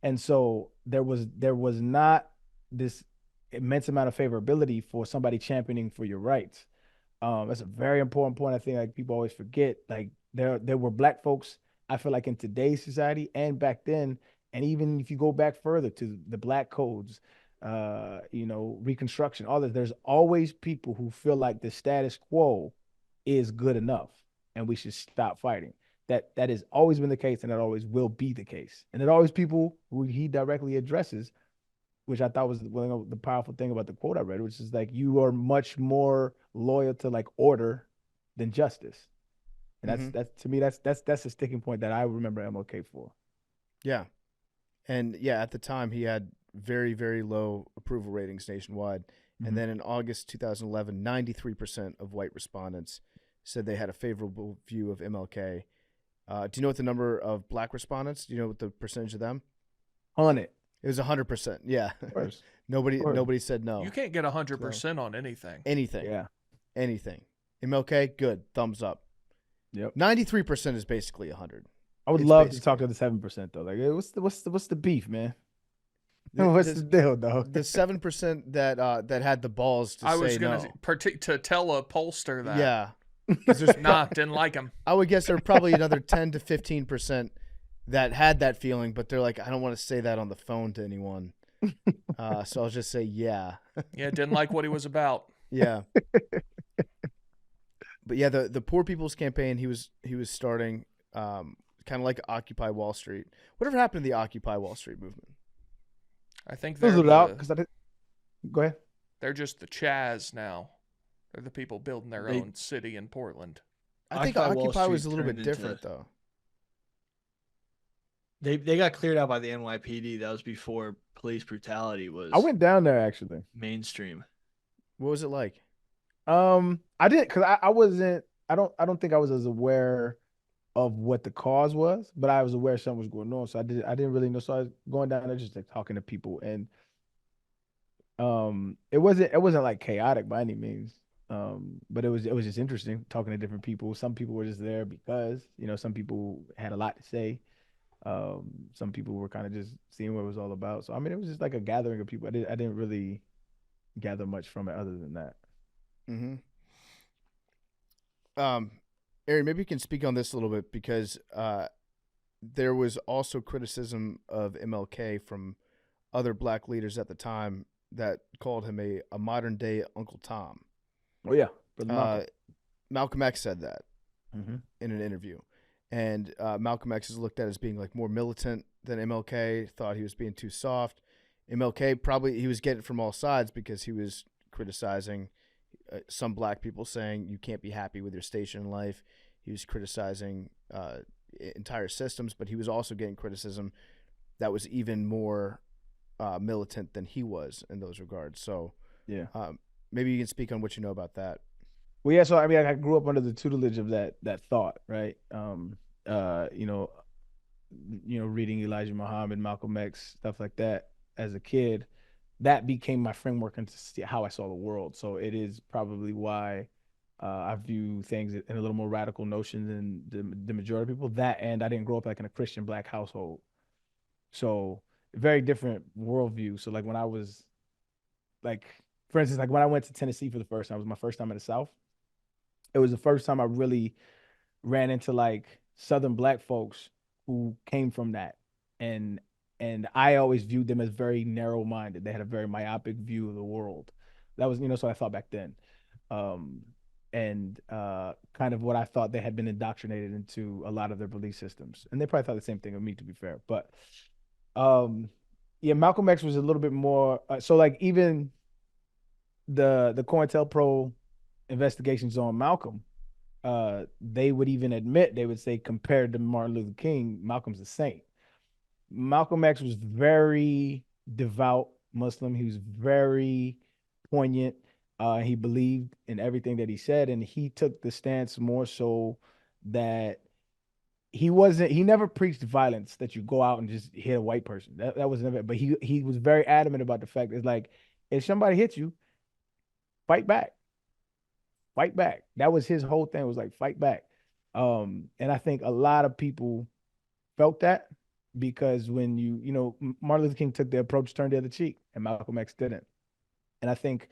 And so there was not this immense amount of favorability for somebody championing for your rights. That's a very important point. I think like people always forget. Like there were black folks, I feel like in today's society and back then, and even if you go back further to the black codes, Reconstruction, all this, there's always people who feel like the status quo is good enough and we should stop fighting. That has always been the case and that always will be the case. And there are always people who he directly addresses, which I thought was one of the powerful thing about the quote I read, which is like you are much more loyal to like order than justice. And that's to me, that's a sticking point that I remember MLK for. Yeah. And yeah, at the time he had very, very low approval ratings nationwide. And then in August 2011, 93% of white respondents said they had a favorable view of MLK. Do you know what the number of black respondents? Do you know what the percentage of them? On it. It was 100%. Yeah. Nobody said no. You can't get 100% on anything. Anything. Yeah. Anything. MLK, good. Thumbs up. Yep. 93% is basically 100. I would love to talk to the 7% though. Like, what's the beef, man? What's the deal, though? The 7% that had the balls to say no. I was going to tell a pollster that. Yeah. Didn't like him. I would guess there were probably another 10 to 15% that had that feeling, but they're like, I don't want to say that on the phone to anyone. So I'll just say, yeah. Yeah, didn't like what he was about. Yeah. But yeah, the Poor People's Campaign he was starting, kind of like Occupy Wall Street. Whatever happened to the Occupy Wall Street movement? I think they're Go ahead. They're just the Chaz now. They're the people building their own city in Portland. I think Occupy was a little bit different though. They got cleared out by the NYPD. That was before police brutality was. I went down there actually. Mainstream. What was it like? I didn't because I wasn't. I don't think I was as aware of what the cause was, but I was aware something was going on. So I didn't really know. So I was going down there just like talking to people, and it wasn't like chaotic by any means. But it was just interesting talking to different people. Some people were just there because some people had a lot to say. Some people were kind of just seeing what it was all about. So I mean, it was just like a gathering of people. I didn't really gather much from it other than that. Arian, maybe you can speak on this a little bit because there was also criticism of MLK from other black leaders at the time that called him a modern day Uncle Tom. Oh yeah, Malcolm X said that in an interview, and Malcolm X is looked at as being like more militant than MLK. Thought he was being too soft. MLK probably he was getting it from all sides because he was criticizing some black people, saying you can't be happy with your station in life. He was criticizing entire systems, but he was also getting criticism that was even more militant than he was in those regards. So yeah. Maybe you can speak on what you know about that. Well, yeah. So I mean, I grew up under the tutelage of that thought, right? Reading Elijah Muhammad, Malcolm X, stuff like that as a kid, that became my framework into how I saw the world. So it is probably why I view things in a little more radical notion than the majority of people. That, and I didn't grow up like in a Christian black household, so very different worldview. So like when I was like, for instance, like when I went to Tennessee for the first time, it was my first time in the South. It was the first time I really ran into like Southern black folks who came from that. And I always viewed them as very narrow-minded. They had a very myopic view of the world. That was, so I thought back then. Kind of what I thought they had been indoctrinated into a lot of their belief systems. And they probably thought the same thing of me, to be fair. But Malcolm X was a little bit more, so like even the COINTELPRO investigations on Malcolm, they would even admit, they would say, compared to Martin Luther King, Malcolm's a saint. Malcolm X was very devout Muslim. He was very poignant. He believed in everything that he said, and he took the stance more so that he never preached violence, that you go out and just hit a white person. That was never, but he was very adamant about the fact that, like, if somebody hits you, fight back. Fight back. That was his whole thing, was like, fight back. And I think a lot of people felt that because when Martin Luther King took the approach, turn the other cheek, and Malcolm X didn't. And I think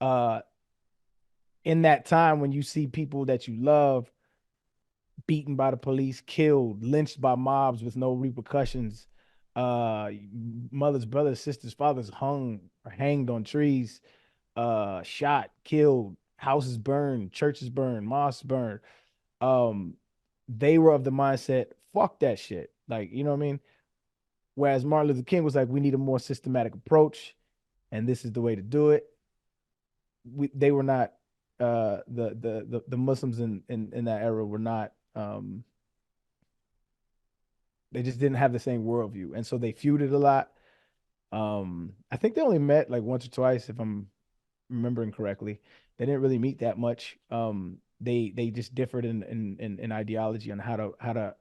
uh, in that time when you see people that you love beaten by the police, killed, lynched by mobs with no repercussions, uh, mothers, brothers, sisters, fathers hung or hanged on trees, shot, killed, houses burned, churches burned, mosques burned. Um, they were of the mindset, fuck that shit. Like, you know what I mean? Whereas Martin Luther King was like, we need a more systematic approach, and this is the way to do it. They were not the Muslims in that era were not they just didn't have the same worldview, and so they feuded a lot. I think they only met like once or twice, if I'm remembering correctly. They didn't really meet that much. They just differed in ideology on how to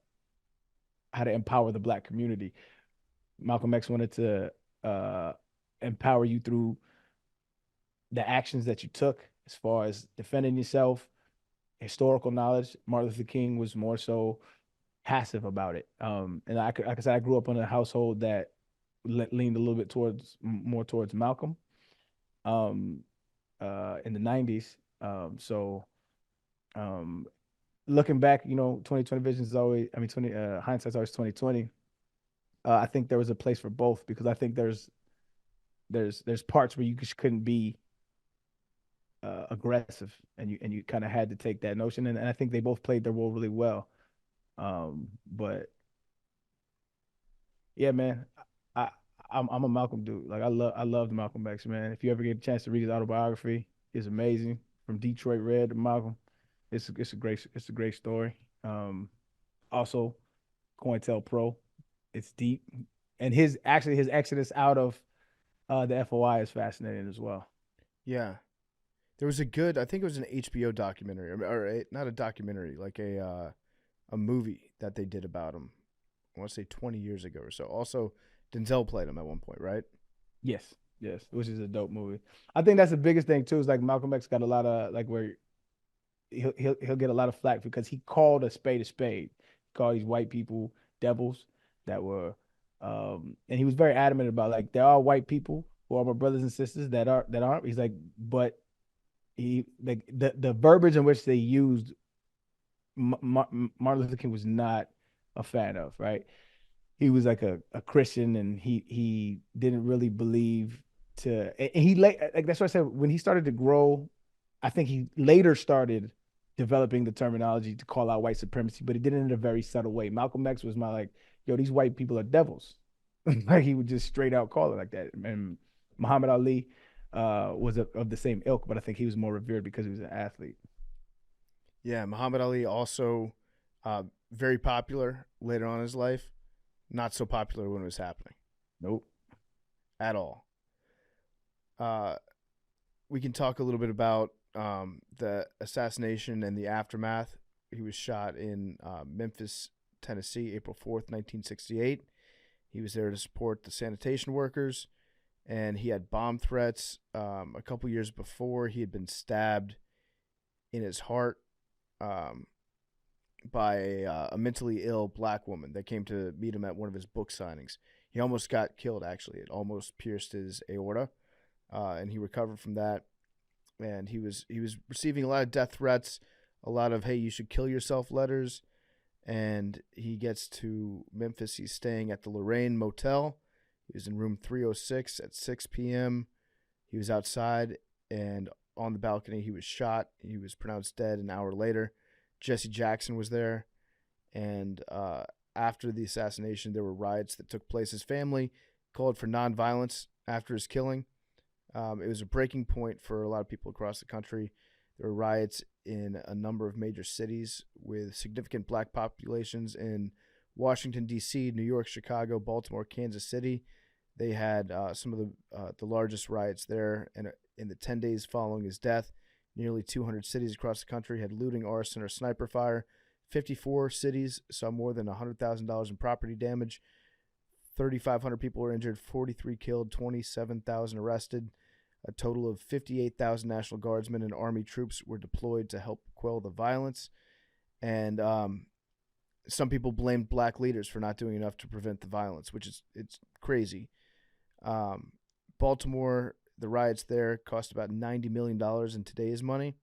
empower the Black community. Malcolm X wanted to empower you through the actions that you took as far as defending yourself, historical knowledge. Martin Luther King was more so passive about it. And like I said, I grew up in a household that leaned a little bit more towards Malcolm in the 90s. Looking back, 2020 vision is always, 20 hindsight's always 2020. I think there was a place for both because I think there's parts where you just couldn't be aggressive, and you kind of had to take that notion, and I think they both played their role really well. But yeah, man, I I'm a Malcolm dude. Like I love Malcolm X, man. If you ever get a chance to read his autobiography, it's amazing. From Detroit Red to Malcolm, it's a great story. Also, COINTELPRO, it's deep, and his exodus out of the FOI is fascinating as well. Yeah. There was I think it was an HBO documentary, not a documentary, like a movie that they did about him. I want to say 20 years ago or so. Also, Denzel played him at one point, right? Yes, which is a dope movie. I think that's the biggest thing too. Is like Malcolm X got a lot of like where he'll get a lot of flack because he called a spade a spade. He called these white people devils that were, and he was very adamant about like there are white people who are my brothers and sisters that aren't. He's like, but he like the verbiage in which they used Martin Luther King was not a fan of, right? He was like a Christian, and he didn't really believe and he like that's what I said when he started to grow. I think he later started developing the terminology to call out white supremacy, but he did it in a very subtle way. Malcolm X was my like, yo, these white people are devils. Like he would just straight out call it like that. And Muhammad Ali was of the same ilk, but I think he was more revered because he was an athlete. Yeah, Muhammad Ali also very popular later on in his life. Not so popular when it was happening. Nope. At all. We can talk a little bit about the assassination and the aftermath. He was shot in Memphis, Tennessee, April 4th, 1968. He was there to support the sanitation workers, and he had bomb threats. A couple years before, he had been stabbed in his heart by a mentally ill black woman that came to meet him at one of his book signings. He almost got killed, actually. It almost pierced his aorta, and he recovered from that. And he was receiving a lot of death threats, a lot of, hey, you should kill yourself letters. And he gets to Memphis. He's staying at the Lorraine Motel. He was in room 306 at 6 p.m. He was outside, and on the balcony, he was shot. He was pronounced dead an hour later. Jesse Jackson was there. And after the assassination, there were riots that took place. His family called for nonviolence after his killing. It was a breaking point for a lot of people across the country. There were riots in a number of major cities with significant black populations in Washington, D.C., New York, Chicago, Baltimore, Kansas City. They had some of the largest riots there. And in the 10 days following his death, nearly 200 cities across the country had looting, arson, or sniper fire. 54 cities saw more than $100,000 in property damage. 3,500 people were injured, 43 killed, 27,000 arrested. A total of 58,000 National Guardsmen and Army troops were deployed to help quell the violence. and some people blamed black leaders for not doing enough to prevent the violence, it's crazy. Baltimore, the riots there cost about $90 million in today's money,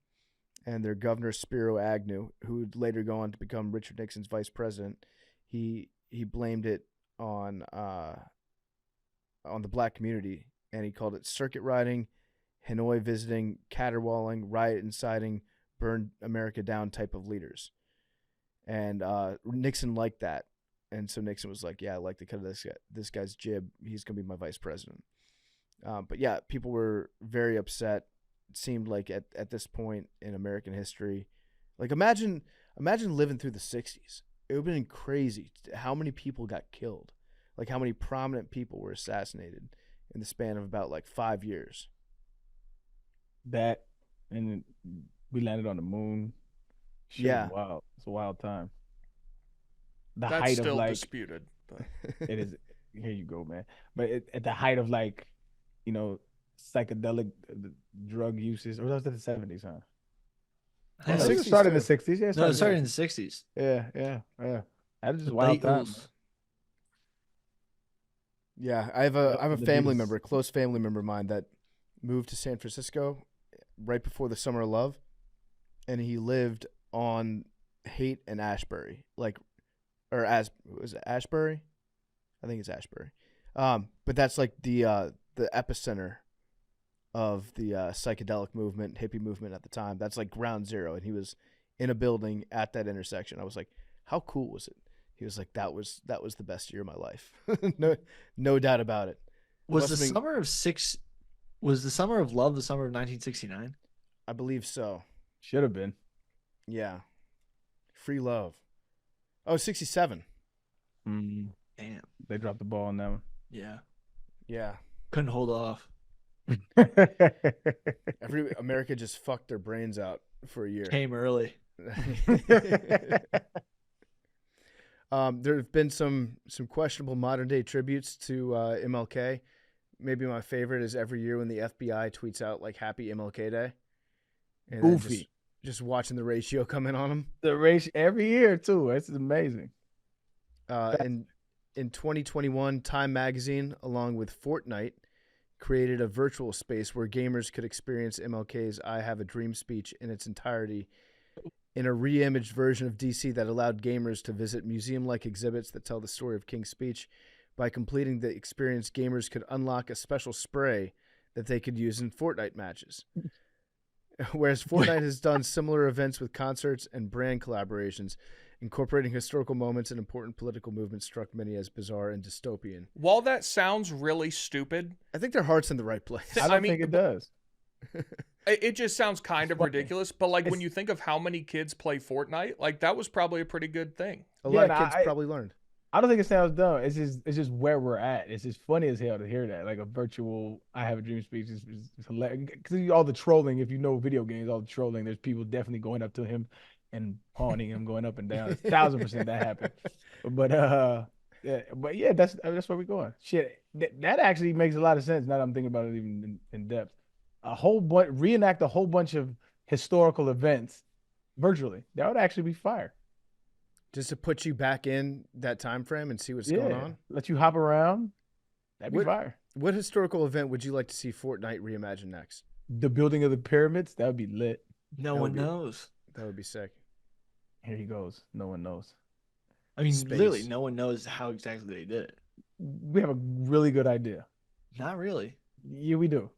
and their governor Spiro Agnew, who would later go on to become Richard Nixon's vice president, he blamed it on the black community, and he called it circuit riding, Hanoi visiting, caterwauling, riot inciting, burn America down type of leaders. And Nixon liked that. And so Nixon was like, yeah, I like the cut of this guy's jib. He's going to be my vice president. But yeah, people were very upset. It seemed like at this point in American history, like imagine living through the 60s. It would have been crazy how many people got killed. Like how many prominent people were assassinated in the span of about like 5 years. That, and we landed on the moon. Shit, Yeah. wow, it's a wild time. The That's height still of like disputed. But. it is. Here you go, man. But at the height of like, psychedelic drug uses, or was that the 70s, huh? I I think think it started in the 60s. Yeah, No, it started in the 60s. Yeah. That was just The wild late time. O's. Yeah, I have a The family Beatles. member, a close family member of mine that moved to San Francisco right before the Summer of Love, and he lived on Haight and Ashbury, was it Ashbury? I think it's Ashbury. But that's like the epicenter of the psychedelic movement, hippie movement at the time. That's like ground zero, and he was in a building at that intersection. I was like, how cool was it? He was like, that was the best year of my life. no doubt about it. Was Must've been- the summer of love the summer of 1969? I believe so. Should have been. Yeah. Free love. Oh, 67. Mm, Damn. they dropped the ball on that Yeah. Yeah. Couldn't hold off. one. America just fucked their brains out for a year. Came early. There have been some questionable modern day tributes to MLK. Maybe my favorite is every year when the FBI tweets out like Happy MLK Day. And then Goofy. Just watching the ratio come in on them. The race every year too. It's amazing. In 2021, Time Magazine, along with Fortnite, created a virtual space where gamers could experience MLK's "I Have a Dream" speech in its entirety, in a re-imaged version of DC that allowed gamers to visit museum-like exhibits that tell the story of King's speech. By completing the experience, gamers could unlock a special spray that they could use in Fortnite matches. Whereas Fortnite has done similar events with concerts and brand collaborations, incorporating historical moments and important political movements struck many as bizarre and dystopian. While that sounds really stupid, I think their heart's in the right place. I don't think it does. it just sounds kind of funny. ridiculous. But like when It's- you think of how many kids play Fortnite, like that was probably a pretty good thing. A lot of Yeah, kids I- probably learned. I don't think it sounds dumb. It's just where we're at. It's just funny as hell to hear that. Like a virtual "I Have a Dream" speech is hilarious. Because all the trolling, if you know video games, all the trolling, there's people definitely going up to him and pawning him, going up and down. 1,000% that happened. But yeah, that's where we're going. Shit, that actually makes a lot of sense now that I'm thinking about it even in depth. Reenact a whole bunch of historical events virtually. That would actually be fire. Just to put you back in that time frame and see what's going on. Let you hop around. That'd be What- fire. What historical event would you like to see Fortnite reimagine next? The building of the pyramids, that would be lit. No That one would be- knows. That would be sick. Here he goes. No one knows. I mean, Space. literally, no one knows how exactly they did it. We have a really good idea. Not really. Yeah, we do.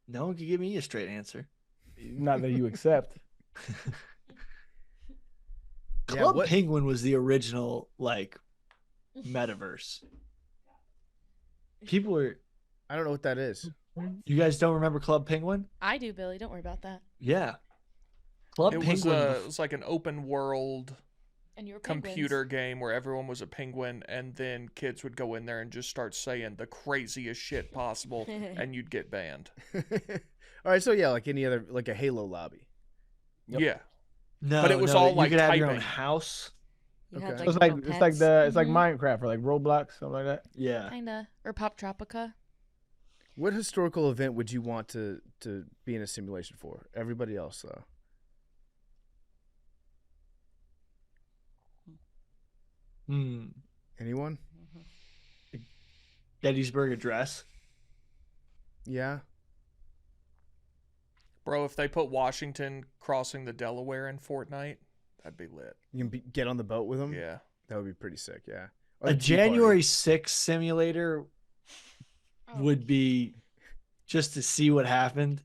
No one can give me a straight answer. Not that you accept. Yeah, Club what- Penguin was the original like metaverse. People were. I don't know what that is. You guys don't remember Club Penguin? I do, Billy. Don't worry about that. Yeah. Club It was, Penguin. it was like an open world And you were computer game where everyone was a penguin, and then kids would go in there and just start saying the craziest shit possible, and you'd get banned. All right, so yeah, like any other, like a Halo lobby. Yep. Yeah. no, but it was no, all, you like, could have your own typing. house. You Okay. had, So It's like, like little it's like pets. it's like Mhm. Minecraft or like Roblox, something like that. Yeah. Kinda. Or Pop Tropica. What historical event would you want to be in a simulation for? Everybody else, though. Anyone? Gettysburg Address. Yeah. Bro, if they put Washington crossing the Delaware in Fortnite, that'd be lit. You can get on the boat with them? Yeah. That would be pretty sick, yeah. Or A the Tea Party. January 6th simulator would be just to see what happened.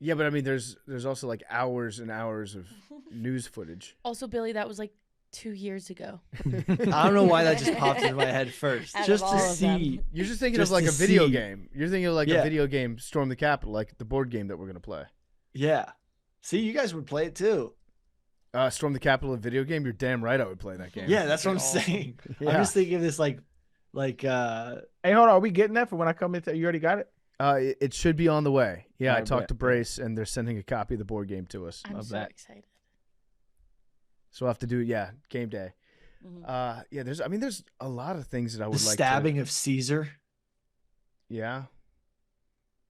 Yeah, but I mean, there's also like hours and hours of news footage. Also, Billy, that was like 2 years ago. I don't know why that just popped into my head first. Out of Just to all of them. see. You're just thinking Just of like to a video see. game. You're thinking of like Yeah. a video game, Storm the Capitol, like the board game that we're gonna play. Yeah. See, you guys would play it too. Storm the Capitol, a video game. You're damn right, I would play that game. Yeah, that's what I'm Awesome. saying. Yeah. I'm just thinking of this like Hey, hold on. Are we getting that for when I come into? You already got it? It should be on the way. Yeah, I Alright, talked bet. to Brace, and they're sending a copy of the board game to us. I'm Love so that. excited. So we'll have to do game day. Mhm. Yeah, there's a lot of things that I the would like. stabbing of Caesar. Yeah.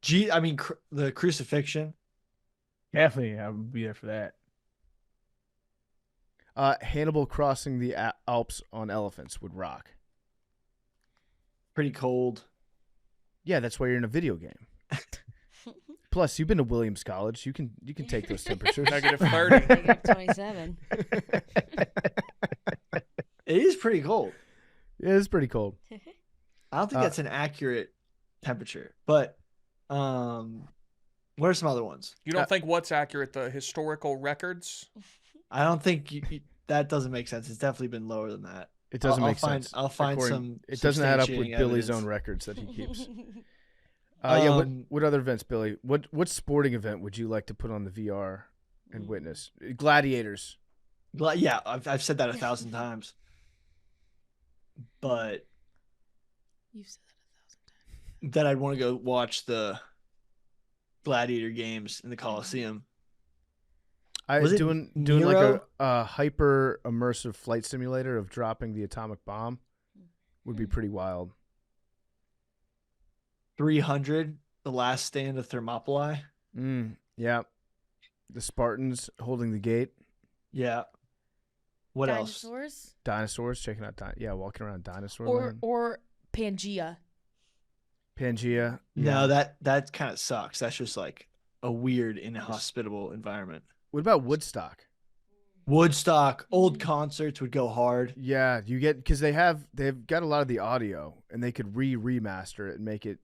The crucifixion. Definitely, I would be there for that. Hannibal crossing the Alps on elephants would rock. Pretty cold. Yeah, that's why you're in a video game. Plus, you've been to Williams College. You can take those temperatures. -30. Negative 27. It is pretty cold. Yeah, it's pretty cold. I don't think that's an accurate temperature, but what are some other ones? You don't think what's accurate, the historical records? I don't think that doesn't make sense. It's definitely been lower than that. It doesn't I'll make find- sense. I'll find According- some It doesn't add up with substantiating Billy's evidence. own records that he keeps. Yeah. Um, What other events, Billy? What sporting event would you like to put on the VR and witness? Gladiators. Yeah, I've said that 1,000 times. But You've said that 1,000 times. then I'd want to go watch the gladiator games in the Coliseum. I Was it doing like Nero? a hyper immersive flight simulator of dropping the atomic bomb would be pretty wild. 300, the last stand of Thermopylae. Yeah. The Spartans holding the gate. Yeah. What else? Dinosaurs? Dinosaurs, checking out walking around dinosaur Or land. or Pangea. Pangea. No, that kind of sucks. That's just like a weird, inhospitable environment. What about Woodstock? Woodstock, old concerts would go hard. Yeah, because they've got a lot of the audio, and they could remaster it and make it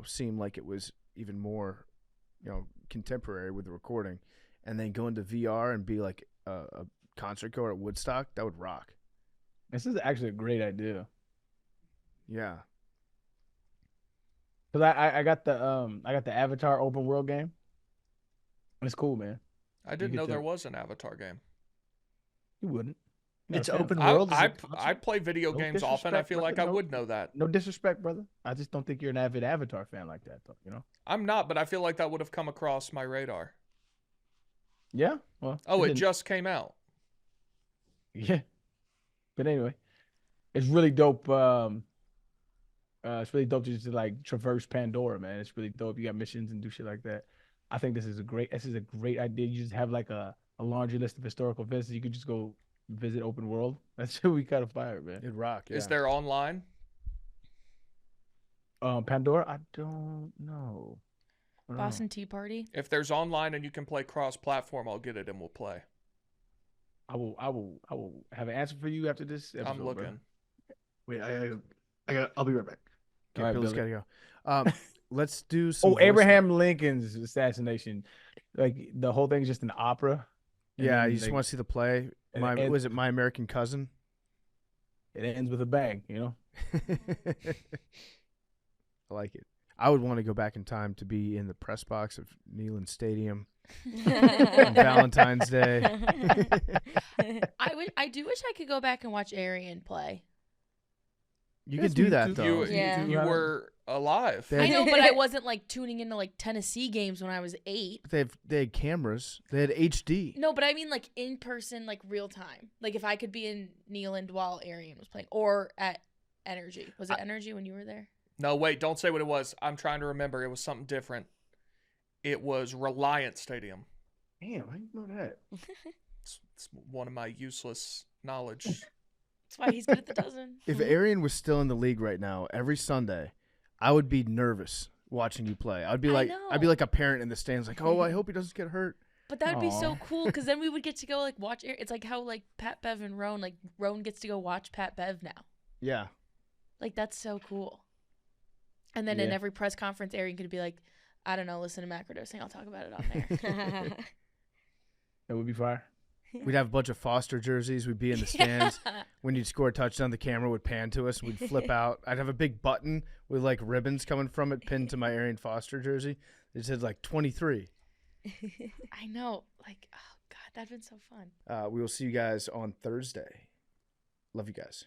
seem like it was even more contemporary with the recording, and then go into VR and be like a concert goer at Woodstock. That would rock. This is actually a great idea. Yeah. Cause I got the Avatar open world game. It's cool, man. I didn't get know to- there was an Avatar game. You wouldn't. Not a It's fan. open world. Is I it console? play video No games often. I disrespect, feel like brother. I No- would know that. No disrespect, brother. I just don't think you're an avid Avatar fan like that, though. You know? I'm not, but I feel like that would have come across my radar. Yeah. Well. Oh, it didn't. just came out. Yeah. But anyway, it's really dope. It's really dope to just like traverse Pandora, man. It's really dope. You got missions and do shit like that. I think this is a great idea. You just have like a laundry list of historical events. You could just go visit open world. That's should we kind of fire, man. It'd rock. Yeah. Is there online? Pandora? I don't know. I don't know. Boston Tea Party. If there's online and you can play cross-platform, I'll get it and we'll play. I will have an answer for you after this episode. I'm looking. Wait, I'll be right back. Okay, All right, Billy's Billy. gotta go. Let's do some. voice Abraham Lincoln's assassination. Like the whole thing's just an opera. and Yeah, then, you just like, want to see the play. Was it My American Cousin? it ends with a bang, you know? I like it. I would want to go back in time to be in the press box of Neyland Stadium on Valentine's Day. I do wish I could go back and watch Arian play. You Yes, could do me that too. though. Yeah. You were alive. They- I know, but I wasn't like tuning into like Tennessee games when I was 8. They had cameras. They had HD. No, but I mean like in person, like real time. Like if I could be in Neyland while Arian was playing, or at Energy. Was it Energy when you were there? No, wait, don't say what it was. I'm trying to remember. It was something different. It was Reliant Stadium. Damn, how you know that? It's one of my useless knowledge. That's why he's good at the dozen. If Arian was still in the league right now, every Sunday, I would be nervous watching you play. I'd be like a parent in the stands, like, oh, I hope he doesn't get hurt. But that would be so cool because then we would get to go like watch. It's like how like Pat Bev and Roan, like Roan gets to go watch Pat Bev now. Yeah. Like that's so cool. And then in every press conference, Arian could be like, I don't know, listen to macrodosing. I'll talk about it on there. That would be fire. We'd have a bunch of Foster jerseys. We'd be in the stands. When you'd score a touchdown, the camera would pan to us. We'd flip out. I'd have a big button with like ribbons coming from it pinned to my Arian Foster jersey. It said like 23. I know. Like, oh, God, that'd been so fun. We will see you guys on Thursday. Love you guys.